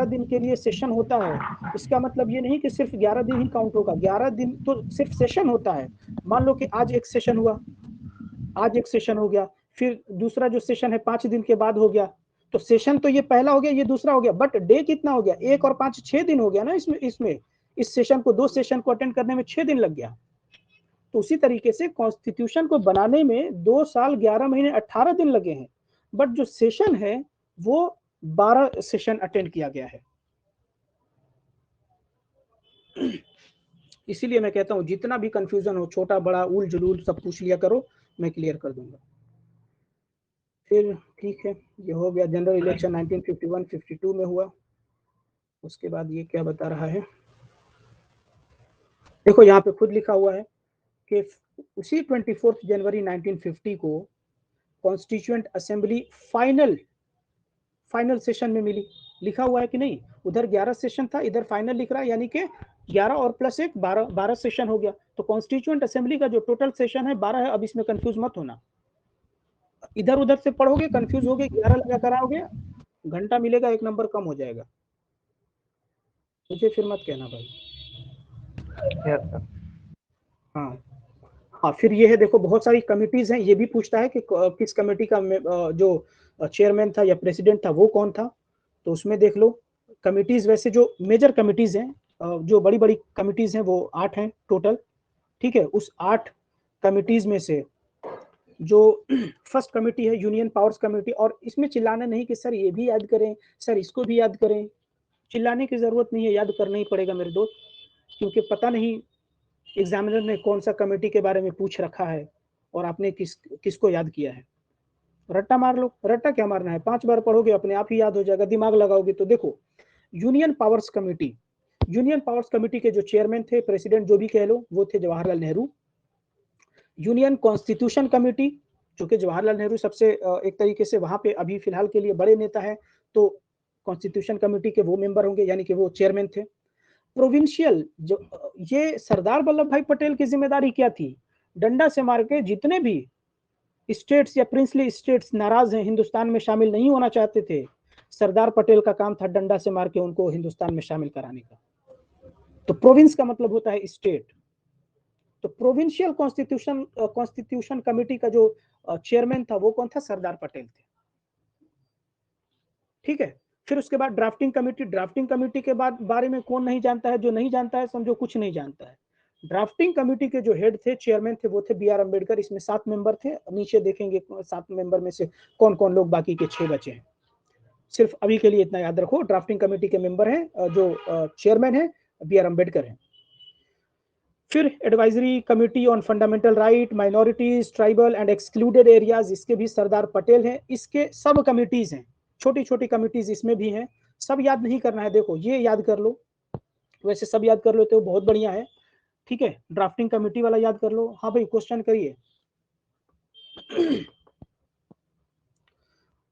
दिन के लिए सेशन होता है, इसका मतलब ये नहीं कि सिर्फ 11 दिन ही काउंट होगा। 11 दिन तो सिर्फ सेशन होता है। मान लो कि आज एक सेशन हुआ, आज एक सेशन हो गया, फिर दूसरा जो सेशन है 5 दिन के बाद हो गया, तो सेशन तो ये पहला हो गया, ये दूसरा हो गया, बट डे कितना हो गया? 1 और 5 6 दिन हो गया ना। इसमें इस सेशन को, 2 सेशन को अटेंड करने में 6 दिन लग गया। तो उसी तरीके से कॉन्स्टिट्यूशन को बनाने में 2 साल 11 महीने 18 दिन लगे हैं, बट जो सेशन है वो 12 सेशन अटेंड किया गया है। इसीलिए मैं कहता हूं जितना भी कंफ्यूजन हो, छोटा बड़ा उल जुलूल सब पूछ लिया करो, मैं क्लियर कर दूंगा। फिर ठीक है, ये हो गया जनरल इलेक्शन 1951-52 में हुआ। उसके बाद ये क्या बता रहा है, देखो यहाँ पे खुद लिखा हुआ है कि उसी 24 जनवरी 1950 को कॉन्स्टिट्यूएंट असेंबली फाइनल सेशन में मिली। लिखा हुआ है कि नहीं? उधर 11 सेशन था, इधर फाइनल लिख रहा है, यानी कि 11 और प्लस 1 12 सेशन हो गया। तो कॉन्स्टिट्यूएंट असेंबली का जो टोटल सेशन है 12 है। अब इसमें कंफ्यूज मत होना, इधर उधर से पढ़ोगे कंफ्यूज होगे, 11 लगा कराओगे, घंटा मिलेगा, 1 नंबर कम हो जाएगा। मुझे फिर मत कहना भाई। Yes sir. हाँ हाँ, फिर ये है, देखो बहुत सारी कमिटीज हैं। ये भी पूछता है कि किस कमेटी का जो चेयरमैन था या प्रेसिडेंट था वो कौन था। तो उसमें देख लो कमिटीज, वैसे जो मेजर कमिटीज हैं, जो बड़ी बड़ी कमिटीज हैं वो 8 हैं टोटल। ठीक है, उस 8 कमिटीज में से जो फर्स्ट कमेटी है यूनियन पावर्स कमेटी, और इसमें चिल्लाना नहीं कि सर ये भी याद करें, सर इसको भी याद करें, चिल्लाने की जरूरत नहीं है, याद करना ही पड़ेगा मेरे दोस्त, क्योंकि पता नहीं एग्जामिनर ने कौन सा कमेटी के बारे में पूछ रखा है और आपने किसको याद किया है। रट्टा मार लो, रट्टा क्या मारना है, 5 बार पढ़ोगे अपने आप ही याद हो जाएगा, दिमाग लगाओगे तो। देखो union powers committee, union powers committee के जो चेयरमैन थे, प्रेसिडेंट जो भी कह लो, वो थे Jawaharlal Nehru. Union constitution committee, जो कि जवाहरलाल नेहरू सबसे एक तरीके से वहां पे अभी फिलहाल के लिए बड़े नेता है, तो कॉन्स्टिट्यूशन कमेटी के वो मेंबर होंगे, यानी कि वो चेयरमैन थे। प्रोविंशियल, जो ये सरदार वल्लभ भाई पटेल की जिम्मेदारी क्या थी? डंडा से मार के जितने भी स्टेट्स या प्रिंसली स्टेट्स नाराज हैं, हिंदुस्तान में शामिल नहीं होना चाहते थे, सरदार पटेल का काम था डंडा से मार के उनको हिंदुस्तान में शामिल कराने का। तो प्रोविंस का मतलब होता है स्टेट। तो प्रोविंशियल कॉन्स्टिट्यूशन कमेटी का जो चेयरमैन था वो कौन था? सरदार पटेल थे। ठीक है, फिर उसके बाद ड्राफ्टिंग कमेटी। ड्राफ्टिंग कमेटी के बाद बारे में कौन नहीं जानता है? जो नहीं जानता है समझो कुछ नहीं जानता है। ड्राफ्टिंग कमेटी के जो हेड थे, चेयरमैन थे, वो थे बी.आर. अम्बेडकर। इसमें 7 मेंबर थे, नीचे देखेंगे 7 मेंबर में से कौन कौन लोग, बाकी के 6 बचे हैं। सिर्फ अभी के लिए इतना याद रखो, ड्राफ्टिंग कमेटी के मेंबर हैं, जो चेयरमैन है बी.आर. अम्बेडकर है। फिर advisory committee on fundamental right, minorities, tribal and excluded areas, इसके भी सरदार पटेल हैं। इसके सब कमिटीज हैं, छोटी छोटी कमिटीज इसमें भी हैं, सब याद नहीं करना है। देखो ये याद कर लो, वैसे सब याद कर लो तो बहुत बढ़िया है। ठीक है, ड्राफ्टिंग कमेटी वाला याद कर लो। हाँ भाई, क्वेश्चन करिए।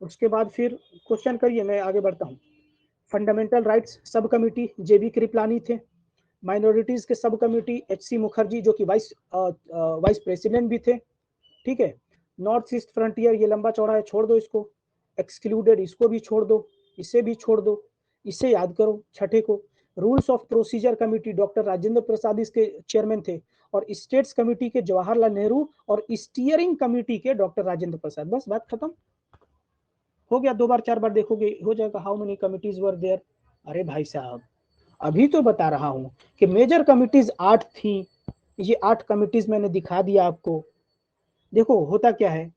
उसके बाद फिर क्वेश्चन करिए, मैं आगे बढ़ता हूँ। Fundamental rights sub committee JB. Kripalani थे। माइनॉरिटीज के सब कमेटी एच.सी. मुखर्जी, जो कि वाइस प्रेसिडेंट भी थे। ठीक है, नॉर्थ ईस्ट फ्रंटियर, ये लंबा चौड़ा है, छोड़ दो इसको। एक्सक्लूडेड, इसको भी छोड़ दो, इसे भी छोड़ दो, इसे याद करो छठे को। Rules of procedure committee, doctor Rajendra Prasad इसके चेयरमैन थे। और स्टेट्स कमेटी के जवाहरलाल नेहरू, और स्टीयरिंग कमेटी के डॉक्टर राजेंद्र प्रसाद। बस बात खत्म हो गया। 2 बार 4 बार देखोगे हो जाएगा। How many committees were there? अरे भाई साहब, अभी तो बता रहा हूं कि मेजर कमिटीज 8 थी। ये 8 कमिटीज मैंने दिखा दिया आपको। देखो होता क्या है,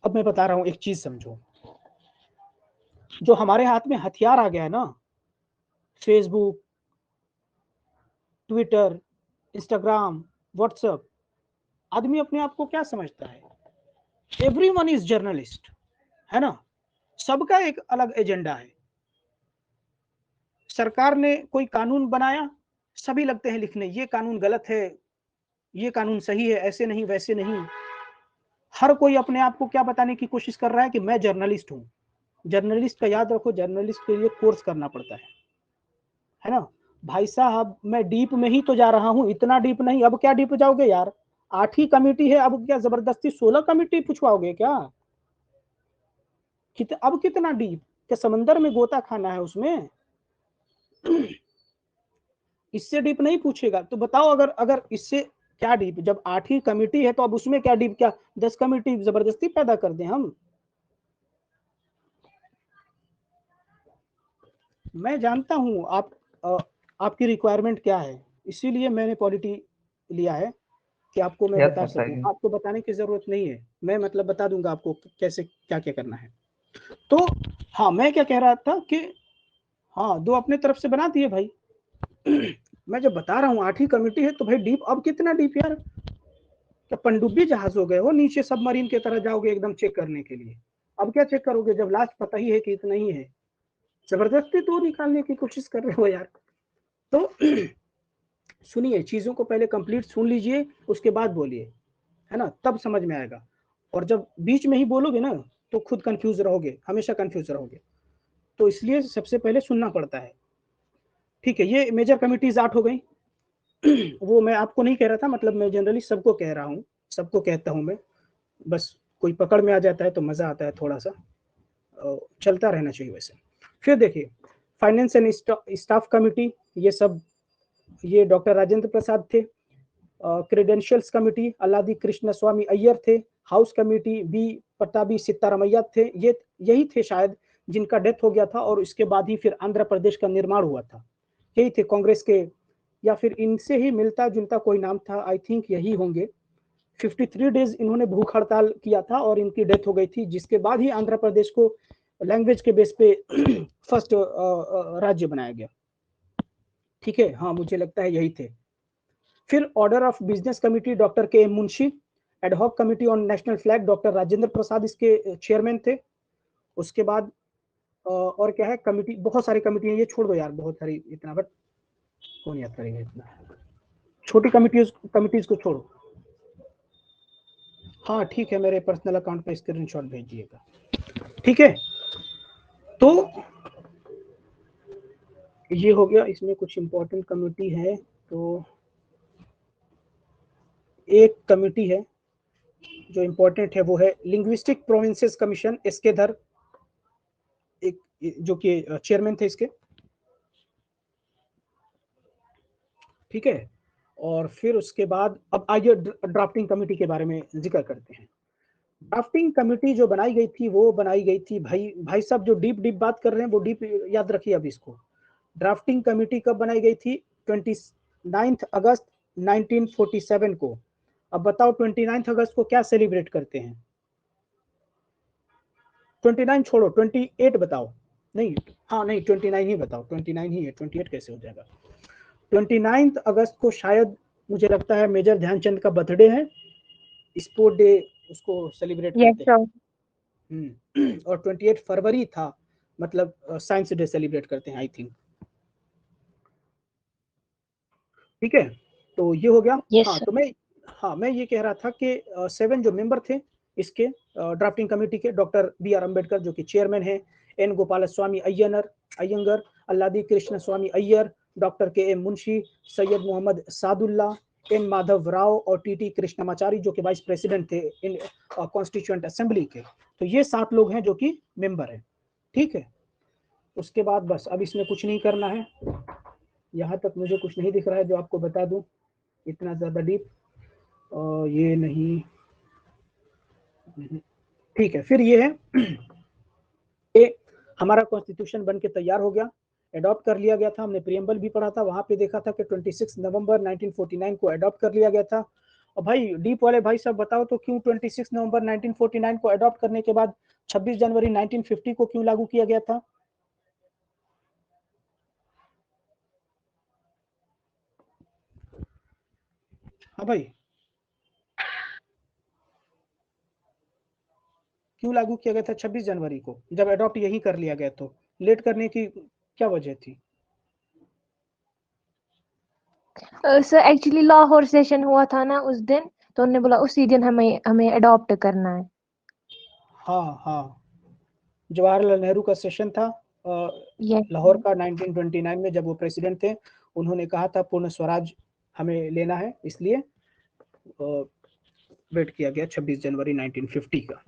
अब मैं बता रहा हूं, एक चीज समझो। जो हमारे हाथ में हथियार आ गया है ना, फेसबुक, ट्विटर, इंस्टाग्राम, व्हाट्सएप, आदमी अपने आप को क्या समझता है? एवरीवन इज जर्नलिस्ट, है ना? सबका एक अलग एजेंडा है। सरकार ने कोई कानून बनाया, सभी लगते हैं लिखने, ये कानून गलत है, ये कानून सही है, ऐसे नहीं वैसे नहीं। हर कोई अपने आप को क्या बताने की कोशिश कर रहा है कि मैं जर्नलिस्ट हूं। जर्नलिस्ट का याद रखो, जर्नलिस्ट के लिए कोर्स करना पड़ता है ना? भाई साहब मैं डीप में ही तो जा रहा हूं, इतना डीप नहीं। अब क्या डीप जाओगे यार? 8 ही कमेटी है, अब क्या जबरदस्ती 16 कमेटी पूछवाओगे क्या? अब कितना डीप? क्या समंदर में गोता खाना है उसमें? इससे डीप नहीं पूछेगा तो बताओ, अगर अगर इससे क्या डीप? जब 8 ही कमेटी है तो अब उसमें क्या डीप? क्या 10 कमेटी जबरदस्ती पैदा कर दें हम? मैं जानता हूं आपकी रिक्वायरमेंट क्या है, इसीलिए मैंने पॉलिटी लिया है कि आपको मैं यार बता सकूं। बताइए। आपको बताने की जरूरत नहीं है, मैं मतलब बता दूंगा आपको कैसे क्या क्या करना है। तो हाँ, मैं क्या कह रहा था कि हाँ, दो अपने तरफ से बना दिए भाई। मैं जब बता रहा हूँ 8 ही कमेटी है तो भाई डीप, अब कितना डीप यार? क्या पनडुब्बी जहाज हो गए हो? नीचे सबमरीन की तरह जाओगे एकदम चेक करने के लिए? अब क्या चेक करोगे जब लास्ट पता ही है कि इतना ही है? जबरदस्ती तो निकालने की कोशिश कर रहे हो यार। तो सुनिए, चीजों को पहले कंप्लीट सुन लीजिए, उसके बाद बोलिए, है ना? तब समझ में आएगा। और जब बीच में ही बोलोगे ना तो खुद कंफ्यूज रहोगे, हमेशा कंफ्यूज रहोगे। तो इसलिए सबसे पहले सुनना पड़ता है। ठीक है, ये मेजर कमिटीज 8 हो गई। वो मैं आपको नहीं कह रहा था, मतलब मैं जनरली सबको कह रहा हूँ, सबको कहता हूँ मैं। बस कोई पकड़ में आ जाता है तो मजा आता है थोड़ा सा, चलता रहना चाहिए वैसे। फिर देखिए, फाइनेंस एंड स्टाफ कमिटी, ये सब ये डॉक्टर राजेंद्र प्रसाद थे। क्रेडेंशियल्स कमिटी अल्लादी कृष्ण स्वामी अय्यर थे। हाउस कमिटी बी पट्टाभी सित्तारामैया थे। ये यही थे शायद जिनका डेथ हो गया था और इसके बाद ही फिर आंध्र प्रदेश का निर्माण हुआ था। यही थे कांग्रेस के, या फिर इनसे ही मिलता जुलता कोई नाम था, आई थिंक यही होंगे। 53 डेज इन्होंने भूख हड़ताल किया था और इनकी डेथ हो गई थी, जिसके बाद ही आंध्र प्रदेश को लैंग्वेज के बेस पे फर्स्ट राज्य बनाया गया। ठीक है, हाँ मुझे लगता है यही थे। फिर order of business committee doctor K M Munshi. Ad hoc committee on national flag doctor Rajendra Prasad इसके चेयरमैन थे। उसके बाद और क्या है, कमिटी बहुत सारी कमिटी है, ये छोड़ दो यार, बहुत सारी इतना, बट कौन याद करेगा इतना? छोटी कमिटीज कमिटीज को छोड़ो। हाँ ठीक है, मेरे पर्सनल अकाउंट पे स्क्रीनशॉट भेजिएगा। ठीक है, तो ये हो गया। इसमें कुछ इंपॉर्टेंट कमिटी है, तो एक कमिटी है जो इंपॉर्टेंट है, वो है लिंग्विस्टिक प्रोविंसेस कमीशन, एसके धर, एक जो कि चेयरमैन थे इसके। ठीक है, और फिर उसके बाद अब आइए ड्राफ्टिंग कमेटी के बारे में जिक्र करते हैं। ड्राफ्टिंग कमेटी जो बनाई गई थी वो बनाई गई थी, भाई साहब जो डीप डीप बात कर रहे हैं वो डीप याद रखिए अब इसको। ड्राफ्टिंग कमेटी कब बनाई गई थी? 29 अगस्त 1947 को। अब बताओ 29 अगस्त को क्या सेलिब्रेट करते हैं? 29 छोड़ो, 28 बताओ। नहीं, हाँ नहीं, 29 ही बताओ, 29 ही है, 28 कैसे हो जाएगा? 29 अगस्त को शायद मुझे लगता है मेजर ध्यानचंद का बर्थडे है, स्पोर्ट डे उसको सेलिब्रेट यस करते सर। हैं। और 28 फरवरी था, मतलब साइंस डे सेलिब्रेट करते हैं आई थिंक। ठीक है, तो ये हो गया। यस हाँ सर। तो मैं ये कह रहा था कि 7 जो मेंबर थे इसके ड्राफ्टिंग कमेटी के, डॉक्टर बी आर अम्बेडकर जो कि चेयरमैन है, एन गोपाल स्वामी अयंगर, अल्लादी कृष्ण स्वामी Iyer, doctor K M Munshi, Syed Mohammad Sadulla, N Madhav Rao और टी कृष्णमाचारी जो कि वाइस प्रेसिडेंट थे इन कॉन्स्टिट्यूएंट असेंबली के। तो ये 7 लोग हैं जो कि मेंबर है। ठीक है, उसके बाद बस अब इसमें कुछ नहीं करना है। यहाँ तक मुझे कुछ नहीं दिख रहा है जो आपको बता दूं, इतना ज्यादा डीप ये नहीं। ठीक है, फिर ये है कि हमारा कॉन्स्टिट्यूशन बन के तैयार हो गया, अडॉप्ट कर लिया गया था। हमने प्रियम्बल भी पढ़ा था, वहां पे देखा था कि 26 नवंबर 1949 को अडॉप्ट कर लिया गया था। और भाई डीप वाले भाई सब बताओ तो क्यों 26 नवंबर 1949 को अडॉप्ट करने के बाद 26 जनवरी 1950 को क्यों लागू किया गया था? हाँ भाई, क्यों लागू किया गया था 26 जनवरी को, जब अडॉप्ट यही कर लिया गया? तो लेट करने की क्या वजह थी? सर एक्चुअली लाहौर सेशन हुआ था ना उस दिन, तो उन्होंने बोला उसी दिन हमें हमें अडॉप्ट करना है। हाँ हाँ, जवाहरलाल नेहरू का सेशन था यस लाहौर का 1929 में, जब वो प्रेसिडेंट थे। उन्होंने कहा था पूर्ण स्वराज हमें लेना है, इसलिए वेट किया गया 26 जनवरी 1950 का।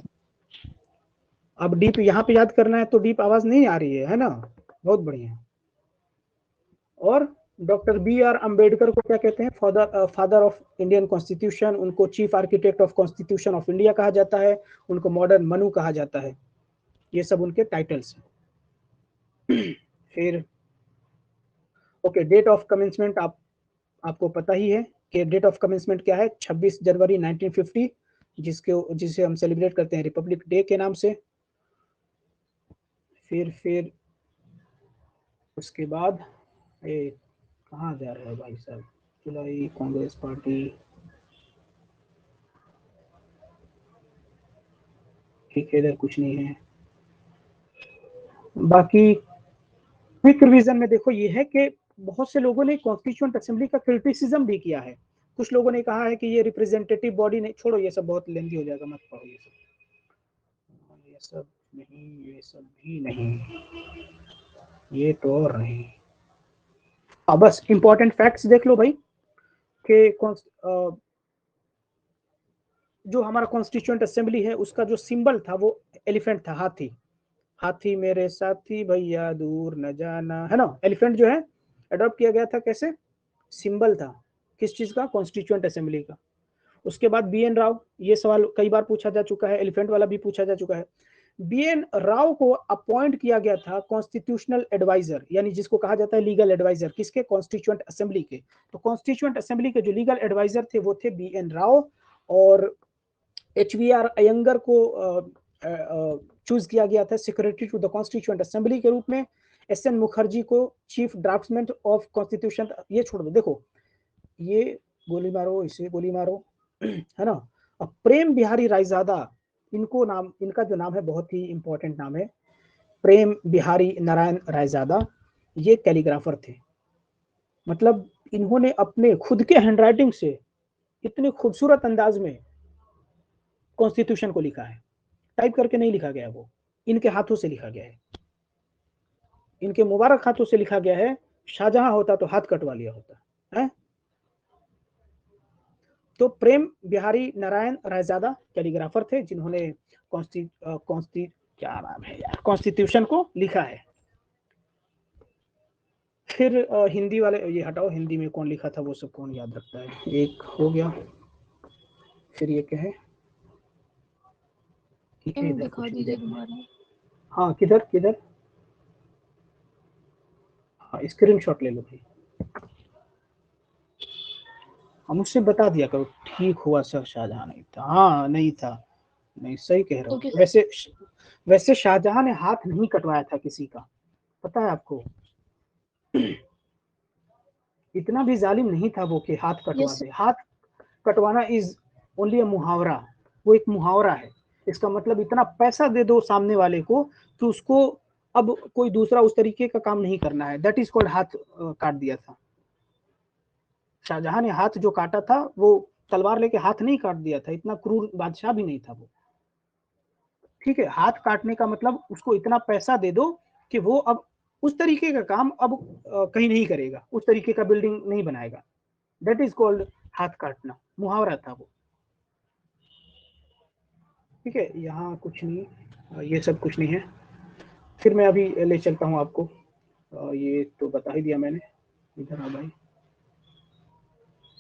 अब डीप यहाँ पे याद करना है, तो डीप आवाज नहीं आ रही है ना? बहुत बढ़िया। और डॉक्टर बी आर अम्बेडकर को क्या कहते हैं? Father of Indian constitution. उनको chief architect of constitution of India कहा जाता है, उनको मॉडर्न मनु कहा जाता है। ये सब उनके टाइटल्स हैं। फिर ओके, डेट ऑफ कमेंसमेंट आपको पता ही है कि डेट ऑफ कमेंसमेंट क्या है? 26 जनवरी 1950, जिसे हम सेलिब्रेट करते हैं रिपब्लिक डे के नाम से। फिर उसके बाद ये कहाँ जा रहा है भाई साहब? जुलाई कांग्रेस पार्टी, ठीक है, इधर कुछ नहीं है। बाकी क्विक रिवीजन में देखो ये है कि बहुत से लोगों ने कॉन्स्टिट्यूएंट असेंबली का क्रिटिसिज्म भी किया है। कुछ लोगों ने कहा है कि ये रिप्रेजेंटेटिव बॉडी नहीं, छोड़ो ये सब बहुत लेंदी हो जाएगा, मत पढ़ो ये सब नहीं, ये सब भी नहीं, ये तो और नहीं। बस इंपॉर्टेंट फैक्ट्स देख लो भाई कि जो हमारा कॉन्स्टिट्यूएंट असेंबली है उसका जो सिंबल था वो एलिफेंट था, हाथी। हाथी मेरे साथी भैया दूर न जाना, है ना? एलिफेंट जो है अडॉप्ट किया गया था, कैसे? सिंबल था किस चीज का? कॉन्स्टिट्यूएंट असेंबली का। उसके बाद बी एन राव, ये सवाल कई बार पूछा जा चुका है, एलिफेंट वाला भी पूछा जा चुका है। बी एन राव को अपॉइंट किया गया था कॉन्स्टिट्यूशनल एडवाइजर, यानी जिसको कहा जाता है लीगल एडवाइजर, किसके? कॉन्स्टिट्यूएंट असेंबली के। तो कॉन्स्टिट्यूएंट असेंबली के जो लीगल एडवाइजर थे वो थे बी एन राव, और एच वी आर अयंगर को चूज किया गया था secretary to the constituent assembly के रूप में। एस एन मुखर्जी को चीफ ड्राफ्ट्समैन ऑफ कॉन्स्टिट्यूशन। ये छोड़ दो, देखो ये गोली मारो, इसे गोली मारो, है ना? अब प्रेम बिहारी रायजादा, इनका जो नाम है बहुत ही इंपॉर्टेंट नाम है, प्रेम बिहारी नारायण रायजादा। ये कैलीग्राफर थे, मतलब इन्होंने अपने खुद के हैंडराइटिंग से इतने खूबसूरत अंदाज में कॉन्स्टिट्यूशन को लिखा है। टाइप करके नहीं लिखा गया, वो इनके हाथों से लिखा गया है, इनके मुबारक हाथों से लिखा गया है। शाहजहां होता तो हाथ कटवा लिया होता है। तो प्रेम बिहारी नारायण रायजादा कैलीग्राफर थे, जिन्होंने क्या नाम है यार, कॉन्स्टिट्यूशन को लिखा है। फिर हिंदी वाले, ये हटाओ, हिंदी में कौन लिखा था वो सब कौन याद रखता है? एक हो गया। फिर ये क्या है? ठीक है, इधर दिखा दीजिए दोबारा। हाँ, किधर किधर? हाँ, स्क्रीनशॉट ले लो भाई, हम उससे बता दिया करो। ठीक हुआ सर, शाहजहां नहीं था। हाँ, नहीं था, नहीं, सही कह रहा हूँ। वैसे शाहजहां ने हाथ नहीं कटवाया था किसी का, पता है आपको? इतना भी जालिम नहीं था वो कि हाथ कटवा दे। हाथ कटवाना इज ओनली अ मुहावरा, वो एक मुहावरा है। इसका मतलब इतना पैसा दे दो सामने वाले को कि उसको अब कोई दूसरा उस तरीके का काम नहीं करना है। दैट इज कॉल्ड हाथ काट दिया था। शाहजहां ने हाथ जो काटा था वो तलवार लेके हाथ नहीं काट दिया था, इतना क्रूर बादशाह भी नहीं था वो। ठीक है, हाथ काटने का मतलब उसको इतना पैसा दे दो कि वो अब उस तरीके का काम अब कहीं नहीं करेगा, उस तरीके का बिल्डिंग नहीं बनाएगा। दैट इज कॉल्ड हाथ काटना, मुहावरा था वो। ठीक है, यहाँ कुछ नहीं, ये सब कुछ नहीं है। फिर मैं अभी ले चलता हूँ आपको, ये तो बता ही दिया मैंने। इधर आ भाई,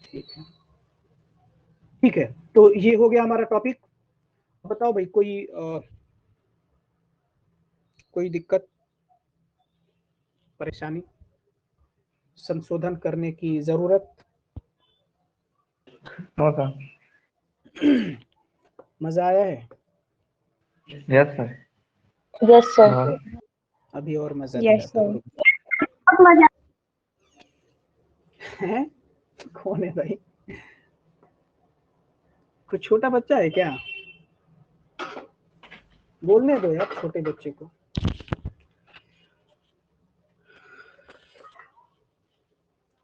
ठीक है, ठीक है। तो ये हो गया हमारा टॉपिक। बताओ भाई, कोई दिक्कत, परेशानी, संशोधन करने की जरूरत? No sir. मजा आया है? Yes sir. Yes sir. अभी और मजा यस दिलाता सर। हूँ। हैं? कौन है भाई? कोई छोटा बच्चा है क्या? बोलने दो यार छोटे बच्चे को।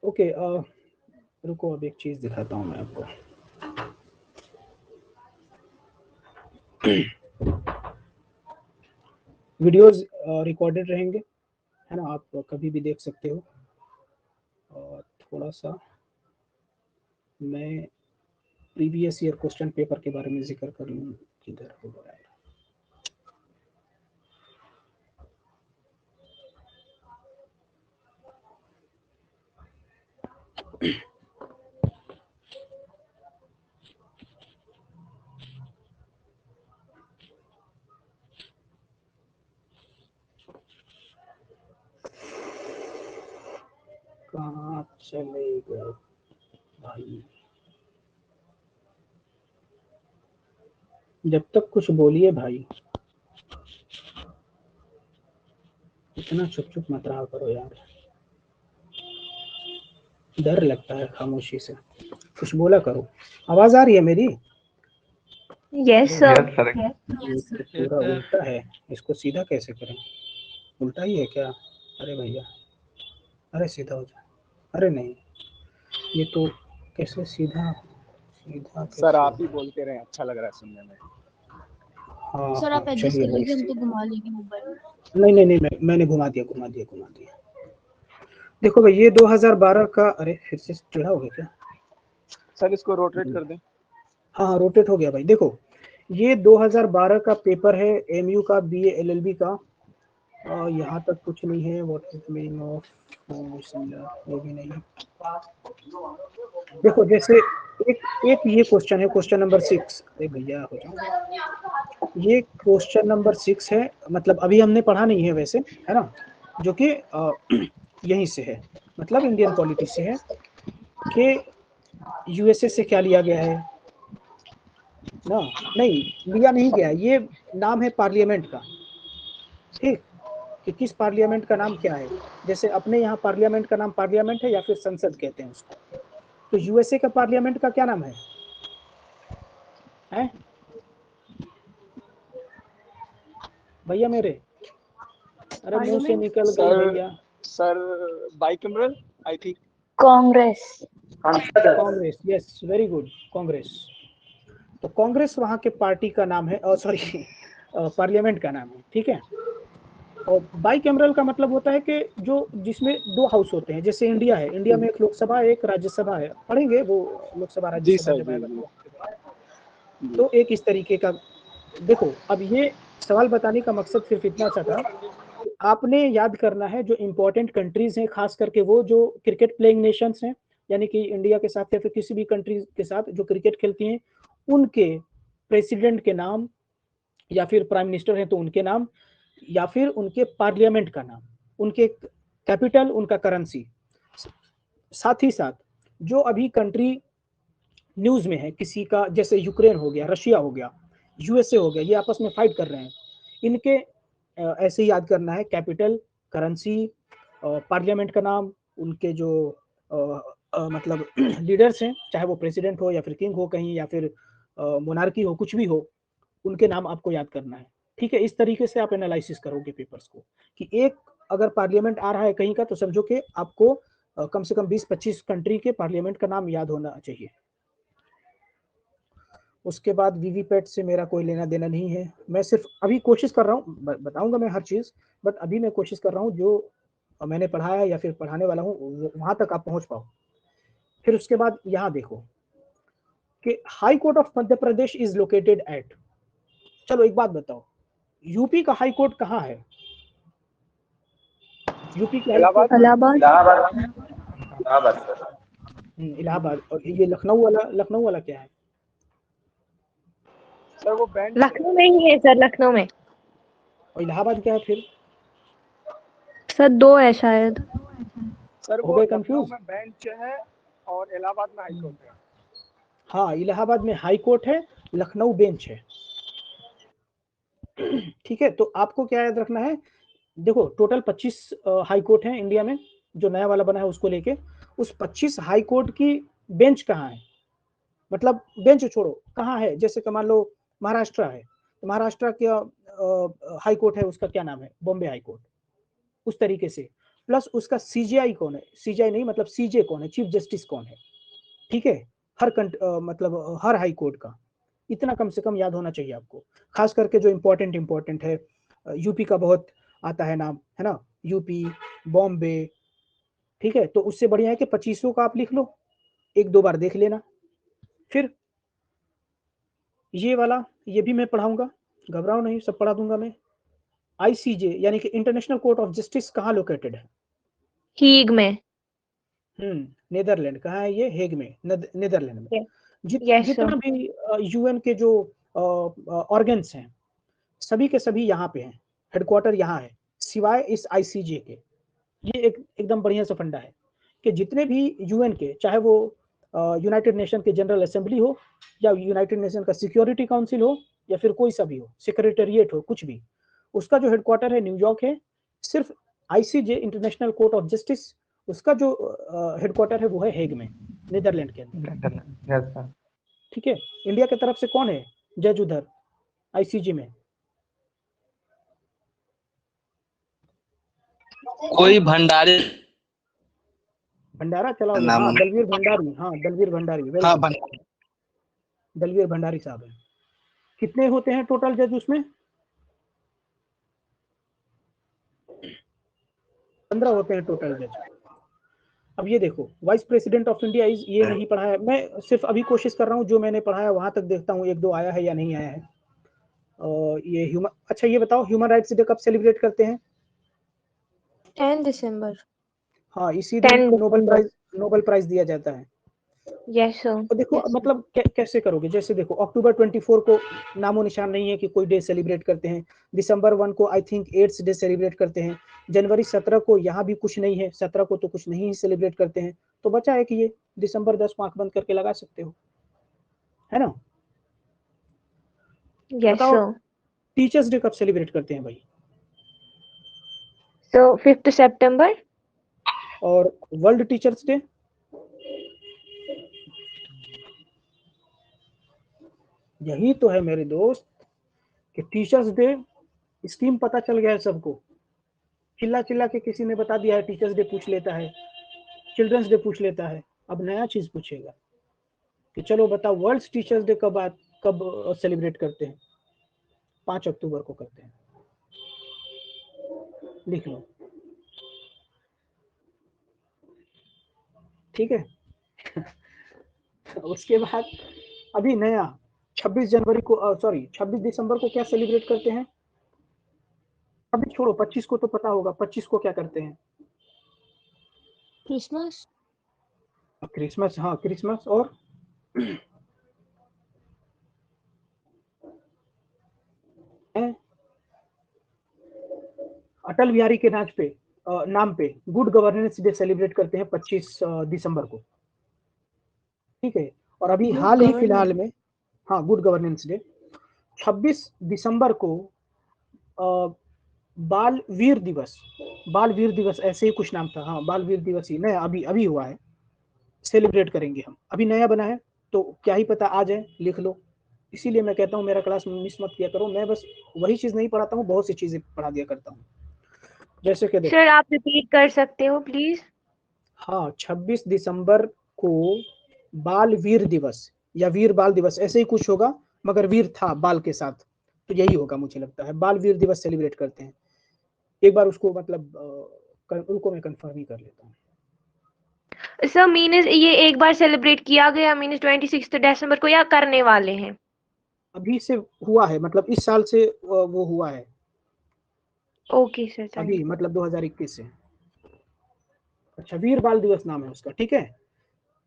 ओके, रुको अब एक चीज दिखाता हूँ मैं आपको। वीडियोस रिकॉर्डेड रहेंगे, है ना, आप कभी भी देख सकते हो। और थोड़ा सा मैं प्रीवियस ईयर क्वेश्चन पेपर के बारे में जिक्र कर लूँ, किधर हो गया है। कहाँ चले गए भाई, जब तक कुछ बोलिए भाई, इतना चुप चुप मत रहा करो यार, डर लगता है खामोशी से, कुछ बोला करो। आवाज आ रही है मेरी? Yes yes sir. सर। ये तो पूरा उल्टा है, इसको सीधा कैसे करें? उल्टा ही है क्या? अरे भैया, अरे सीधा हो जाए। अरे नहीं, ये तो कैसे सीधा सीधा कैसे? सर आप ही बोलते रहे, अच्छा लग रहा है सुनने में। हाँ सर आप एडजस्ट चलिए कर भाई। लीजिए, हम तो घुमा लेंगे मोबाइल। नहीं, मैंने घुमा दिया। देखो भाई, ये 2012 का, अरे फिर से टेढ़ा हो गया क्या? सर इसको रोटेट कर दें। हाँ रोटेट हो गया भाई। देखो ये 2012 का पेपर है एमयू का, बीए एलएलबी का। यहाँ तक कुछ नहीं है। What is the meaning of वो भी नहीं है। देखो जैसे एक ये क्वेश्चन है, क्वेश्चन नंबर 6। अरे भैया हो जाओ। ये क्वेश्चन नंबर 6 है, मतलब अभी हमने पढ़ा नहीं है वैसे, है ना, जो कि यहीं से है, मतलब इंडियन पॉलिटी से है कि यूएसए से क्या लिया गया है ना। नहीं लिया नहीं गया, ये नाम है पार्लियामेंट का, ठीक, कि किस पार्लियामेंट का नाम क्या है। जैसे अपने यहाँ पार्लियामेंट का नाम पार्लियामेंट है या फिर संसद कहते हैं उसको, तो यूएसए का पार्लियामेंट का क्या नाम है? भैया मेरे, अरे मुंह से निकल गई भैया। Sir bicameral I think. Congress. Congress, yes very good, Congress. तो कांग्रेस वहां के पार्टी का नाम है, सॉरी पार्लियामेंट का नाम है, ठीक है। और बाइकैमरल का मतलब होता है कि जो जिसमें 2 हाउस होते हैं, जैसे इंडिया है, इंडिया में एक लोकसभा है एक राज्यसभा है, पढ़ेंगे वो लोकसभा जी राज्यसभा सर जब जी आएगा जी। तो। तो एक इस तरीके का। देखो अब ये सवाल बताने का मकसद सिर्फ इतना सा था, आपने याद करना है जो इम्पोर्टेंट कंट्रीज हैं, खास करके वो जो क्रिकेट प्लेइंग नेशंस हैं, यानी कि इंडिया के साथ या फिर किसी भी कंट्री के साथ जो क्रिकेट खेलती हैं, उनके प्रेसिडेंट के नाम, या फिर प्राइम मिनिस्टर हैं तो उनके नाम, या फिर उनके पार्लियामेंट का नाम, उनके कैपिटल, उनका करेंसी। साथ ही साथ जो अभी कंट्री न्यूज में है किसी का, जैसे यूक्रेन हो गया, रशिया हो गया, यूएसए हो गया, ये आपस में फाइट कर रहे हैं, इनके ऐसे ही याद करना है, कैपिटल, करेंसी, पार्लियामेंट का नाम, उनके जो मतलब लीडर्स हैं, चाहे वो प्रेसिडेंट हो या फिर किंग हो कहीं, या फिर मोनार्की हो, कुछ भी हो, उनके नाम आपको याद करना है, ठीक है। इस तरीके से आप एनालिसिस करोगे पेपर्स को, कि एक अगर पार्लियामेंट आ रहा है कहीं का, तो समझो कि आपको कम से कम 20-25 कंट्री के पार्लियामेंट का नाम याद होना चाहिए। उसके बाद वीवीपैट से मेरा कोई लेना देना नहीं है, मैं सिर्फ अभी कोशिश कर रहा हूँ, बताऊंगा मैं हर चीज़, बट अभी मैं कोशिश कर रहा हूँ जो मैंने पढ़ाया या फिर पढ़ाने वाला हूँ वहां तक आप पहुंच पाओ। फिर उसके बाद यहाँ देखो कि high court of Madhya Pradesh is located at. चलो एक बात बताओ, यूपी का हाई कोर्ट कहाँ है? यूपी की हाई कोर्ट इलाहाबाद। और ये लखनऊ वाला क्या है? सर वो बेंच लखनऊ में ही है सर, लखनऊ में। और इलाहाबाद क्या है फिर? सर 2 है शायद। सर हो वो गए लखनऊ कंफ्यूज? में बेंच है और इलाहाबाद में हाई कोर्ट है। हाँ इलाहाबाद में हाई कोर्ट है, लखनऊ बेंच है, ठीक है। तो आपको क्या याद रखना है, देखो टोटल 25 हाई कोर्ट है इंडिया में, जो नया वाला बना है उसको लेके। उस 25 हाई कोर्ट की बेंच कहाँ है, मतलब बेंच छोड़ो कहाँ है, जैसे कि मान लो महाराष्ट्र है, महाराष्ट्र का हाई कोर्ट है, उसका क्या नाम है, बॉम्बे हाई कोर्ट, उस तरीके से। प्लस उसका सीजेआई कौन है, सीजेआई नहीं मतलब सीजे कौन है, चीफ जस्टिस कौन है, ठीक है, मतलब हर हाई कोर्ट का, इतना कम से कम याद होना चाहिए आपको। खास करके जो इम्पोर्टेंट है, यूपी का बहुत आता है नाम, है ना, यूपी, बॉम्बे, ठीक है। तो उससे बढ़िया है कि 2500 का आप लिख लो, 1-2 बार देख लेना। फिर ये वाला, ये भी मैं पढ़ाऊंगा, घबराओ नहीं, सब पढ़ा दूंगा मैं। आईसीजे यानी कि इंटरनेशनल कोर्ट ऑफ जस्टिस कहाँ लोकेटेड है? हीग में। नेदरलैंड। कहाँ है ये? हेग में, नेदरलैंड में। यस जितना भी यूएन के जो ऑर्गन्स हैं, सभी के सभी यहाँ पे हैं, हेडक्वार्टर यहाँ है, सिवाय इस आईसीजे के। ये एकदम बढ़िया सा फंडा है कि जितने भी यूएन के, चाहे वो यूनाइटेड नेशन के जनरल असेंबली हो, या यूनाइटेड नेशन का सिक्योरिटी काउंसिल हो, या फिर कोई सा भी हो, सेक्रेटेरिएट हो, कुछ भी, उसका जो हेडक्वार्टर है न्यूयॉर्क है। सिर्फ ICJ international court of justice, उसका जो हेडक्वार्टर है वो है हेग में, नीदरलैंड के अंदर। Yes sir. ठीक है। इंडिया की तरफ से कौन है जज उधर आईसीजे में? कोई भंडारी भंडारा चला गया, नाम हाँ, है। दलवीर भंडारी, हाँ, दलवीर भंडारी, वेरी हाँ गुड, दलवीर भंडारी साहब है। कितने होते हैं टोटल जज उसमें? 15 होते हैं टोटल जज। अब ये देखो, vice president of India is, ये नहीं पढ़ा है, मैं सिर्फ अभी कोशिश कर रहा हूँ जो मैंने पढ़ा है वहां तक देखता हूँ, 1-2 आया है या नहीं आया है। ये ह्यूमन, अच्छा ये बताओ, ह्यूमन राइट्स डे कब सेलिब्रेट करते हैं? 10 दिसंबर। हाँ, इसी दिन 10 दिसंबर। नोबेल प्राइज दिया जाता है। Yes sir. और देखो मतलब कैसे करोगे, जैसे देखो अक्टूबर 24 को नामो निशान नहीं है कि कोई डे सेलिब्रेट करते हैं, दिसंबर 1 को I think AIDS day celebrate करते हैं, जनवरी 17 को यहाँ भी कुछ नहीं है, 17 को तो कुछ नहीं सेलिब्रेट करते हैं, तो बचा है कि ये दिसंबर 10 को आंख बंद करके लगा सकते हो, है ना। यस बताओ सर। टीचर्स डे कब सेलिब्रेट करते हैं भाई? सो 5 सितंबर। और वर्ल्ड टीचर्स डे? यही तो है मेरे दोस्त कि टीचर्स डे स्कीम पता चल गया है सबको, चिल्ला चिल्ला के किसी ने बता दिया है, टीचर्स डे पूछ लेता है, चिल्ड्रंस डे पूछ लेता है, अब नया चीज पूछेगा कि चलो बताओ वर्ल्ड टीचर्स डे कब सेलिब्रेट करते हैं? 5 अक्टूबर को करते हैं, लिख लो, ठीक है। उसके बाद अभी नया 26 जनवरी को, सॉरी 26 दिसंबर को क्या सेलिब्रेट करते हैं? अभी छोड़ो, 25 को तो पता होगा, 25 को क्या करते हैं? क्रिसमस। क्रिसमस, हाँ क्रिसमस। और अटल बिहारी के नाम पे गुड गवर्नेंस डे सेलिब्रेट करते हैं 25 दिसंबर को, ठीक है। और अभी हाल ही फिलहाल में, हाँ, गुड गवर्नेंस डे 26 दिसंबर को बाल वीर दिवस ऐसे ही कुछ नाम था, हाँ, बाल वीर दिवस ही नया अभी हुआ है, सेलिब्रेट करेंगे हम, अभी नया बना है, तो क्या ही पता आ जाए, लिख लो। इसीलिए मैं कहता हूँ मेरा क्लास मिस मत किया करो, मैं बस वही चीज नहीं पढ़ाता हूँ, बहुत सी चीजें पढ़ा दिया करता हूँ, जैसे कि देखो। सर आप रिपीट कर सकते हो प्लीज? हाँ, 26 दिसंबर को बाल वीर दिवस या वीर बाल दिवस ऐसे ही कुछ होगा, मगर वीर था बाल के साथ, तो यही होगा मुझे लगता है, बाल वीर दिवस सेलिब्रेट करते हैं। एक बार उसको मतलब उनको मैं कंफर्म ही कर लेता हूँ। सर मीन्स ये एक बार सेलिब्रेट किया गया मीन्स 26 दिसंबर को, या करने वाले हैं? अभी से हुआ है, मतलब इस साल से वो हुआ है, ओके सर, थैंक अभी यू। मतलब 2021 से। अच्छा, वीर बाल दिवस नाम है उसका, ठीक है।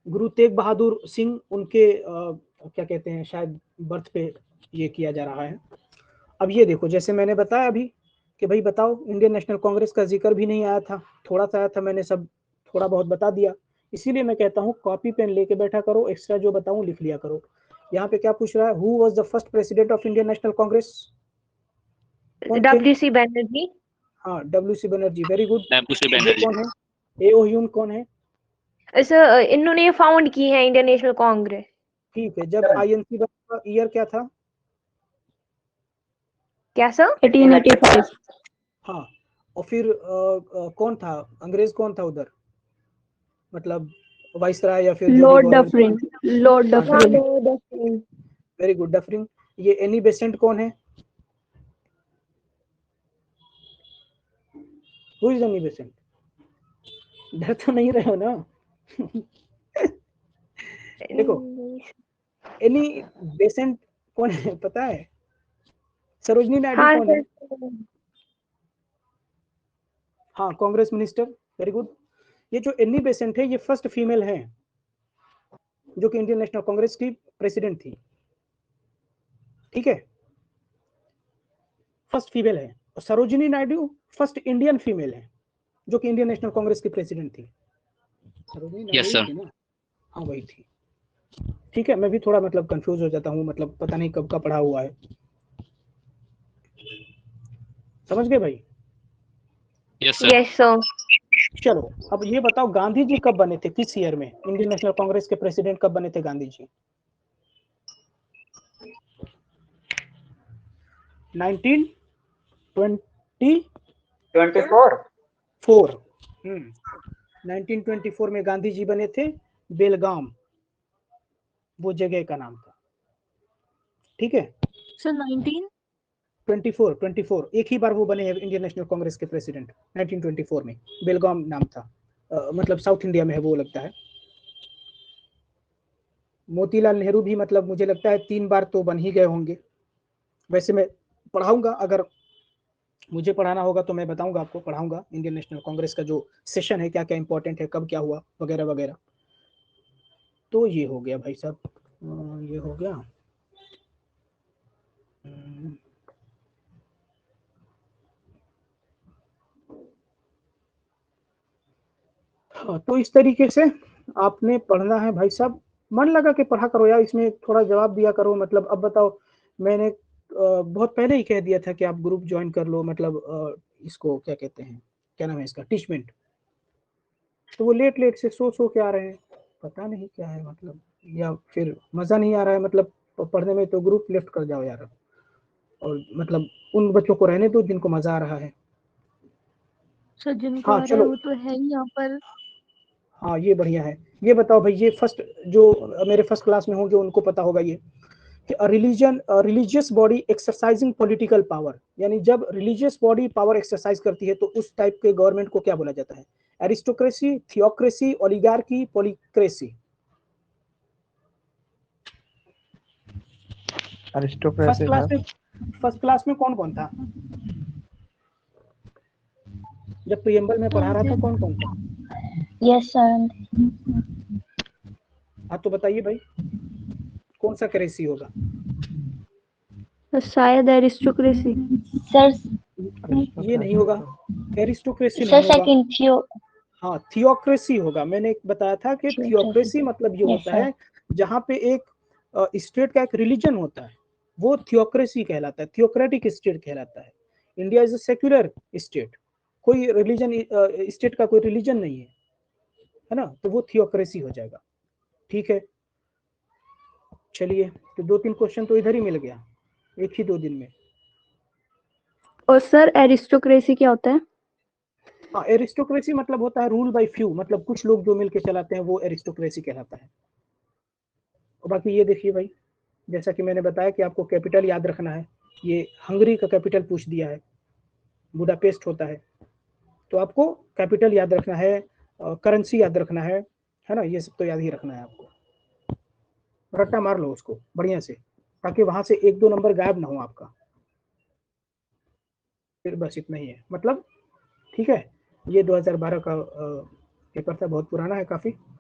गुरु तेग बहादुर सिंह, उनके क्या कहते हैं, शायद बर्थ पे ये किया जा रहा है। अब ये देखो, जैसे मैंने बताया अभी कि भाई बताओ, इंडियन नेशनल कांग्रेस का जिक्र भी नहीं आया था, थोड़ा सा आया था, मैंने सब थोड़ा बहुत बता दिया। इसीलिए मैं कहता हूँ कॉपी पेन लेके बैठा करो, एक्स्ट्रा जो बताऊं लिख लिया करो। यहाँ पे क्या पूछ रहा है, who was the first president of Indian National Congress? W C. Banerjee. हाँ, W C. Banerjee, very good. W.C. ये बनर्जी। कौन है? एओ ह्यूम कौन है? सर इन्होंने ये फाउंड की है इंडियन नेशनल कांग्रेस। ठीक है। जब आईएनसी बना, ईयर क्या था? क्या सर? 1885। हाँ, और फिर कौन था अंग्रेज, कौन था उधर, मतलब वाइसराय या फिर जो भी Lord governor? Dufferin, Lord Dufferin. Very good, Dufferin. ये एनी बेसेंट कौन है? Who is Annie Besant? डर तो नहीं रहे हो ना? देखो एनी बेसेंट कौन है पता है? सरोजनी नायडू हाँ कौन है? सर। हाँ, कांग्रेस मिनिस्टर, वेरी गुड। ये जो एनी बेसेंट है ये फर्स्ट फीमेल है जो कि इंडियन नेशनल कांग्रेस की प्रेसिडेंट थी, ठीक है, फर्स्ट फीमेल है। और Sarojini Naidu first Indian female है जो कि इंडियन नेशनल कांग्रेस की प्रेसिडेंट थी। Sarojini Naidu yes sir. थी ना? हाँ वही थी, ठीक है। मैं भी थोड़ा मतलब कंफ्यूज हो जाता हूँ, मतलब पता नहीं कब का पढ़ा हुआ है। समझ गए भाई? Yes sir. Yes sir. चलो अब ये बताओ गांधी जी कब बने थे, किस ईयर में इंडियन नेशनल कांग्रेस के प्रेसिडेंट कब बने थे गांधी जी? 1924 में गांधी जी बने थे। बेलगाम वो जगह का नाम था, ठीक है। सर 19 24 एक ही बार वो बने हैं इंडियन नेशनल कांग्रेस के प्रेसिडेंट, 1924 में। बेलगाम नाम था, मतलब साउथ इंडिया में है वो लगता है। मोतीलाल नेहरू भी मतलब मुझे लगता है 3 बार तो बन ही गए होंगे। वैसे मैं पढ़ाऊंगा, अगर मुझे पढ़ाना होगा तो मैं बताऊंगा आपको, पढ़ाऊंगा इंडियन नेशनल कांग्रेस का जो सेशन है, क्या क्या इंपॉर्टेंट है, कब क्या हुआ वगैरह वगैरह। तो ये हो गया भाई साहब, ये हो गया। हाँ, तो इस तरीके से आपने पढ़ना है भाई साहब, मन लगा के पढ़ा करो यार, इसमें थोड़ा जवाब दिया करो। मतलब अब बताओ, मैंने बहुत पहले ही कह दिया था कि आप ग्रुप ज्वाइन कर लो, मतलब इसको क्या कहते हैं, क्या नाम है इसका, टीचमेंट। तो वो लेट लेट से सो के आ रहे हैं, पता नहीं क्या है मतलब, या फिर मजा नहीं आ रहा है मतलब पढ़ने में, तो ग्रुप लेफ्ट कर जाओ यार। और मतलब उन बच्चों को रहने दो जिनको मजा आ रहा है। सर जिनको हाँ आ रहा है चलो, वो तो है ही यहाँ पर। हाँ ये बढ़िया है। ये बताओ भाई, ये फर्स्ट जो मेरे फर्स्ट क्लास में होंगे उनको पता होगा ये कि religious body exercising political power, यानी जब रिलीजियस बॉडी पावर एक्सरसाइज करती है तो उस टाइप के गवर्नमेंट को क्या बोला जाता है? Aristocracy, theocracy, oligarchy, polycracy. Aristocracy sir. First class में कौन कौन था जब प्रियम्बल में पढ़ा रहा था, कौन कौन था? Yes sir. हाँ तो बताइए भाई, कौन सा क्रेसी होगा? शायद एरिस्टोक्रेसी। सर ये नहीं होगा, एरिस्टोक्रेसी सर नहीं होगा। सेकंड थियो। हाँ, थियोक्रेसी होगा। मैंने बताया था कि थियोक्रेसी मतलब ये Yes, होता है जहाँ पे एक स्टेट का एक रिलीजन होता है, वो थियोक्रेसी कहलाता है, थियोक्रेटिक स्टेट कहलाता है। India is a secular state, कोई रिलीजन, स्टेट का कोई रिलीजन नहीं है ना, तो वो थियोक्रेसी हो जाएगा, ठीक है। चलिए, तो 2-3 क्वेश्चन तो इधर ही मिल गया एक ही 2 दिन में। और सर एरिस्टोक्रेसी क्या होता है? हाँ, एरिस्टोक्रेसी मतलब होता है रूल बाय फ्यू, मतलब कुछ लोग जो मिलके चलाते हैं वो एरिस्टोक्रेसी कहलाता है। और बाकी ये देखिए भाई, जैसा कि मैंने बताया कि आपको कैपिटल याद रखना है। ये हंगरी का कैपिटल पूछ दिया है, बुडापेस्ट होता है, तो आपको कैपिटल याद रखना है, करेंसी याद रखना है ना, ये सब तो याद ही रखना है आपको। रट्टा मार लो उसको बढ़िया से, ताकि वहां से 1-2 नंबर गायब ना हो आपका। फिर बस इतना ही है मतलब, ठीक है। ये 2012 का पेपर था, बहुत पुराना है काफी।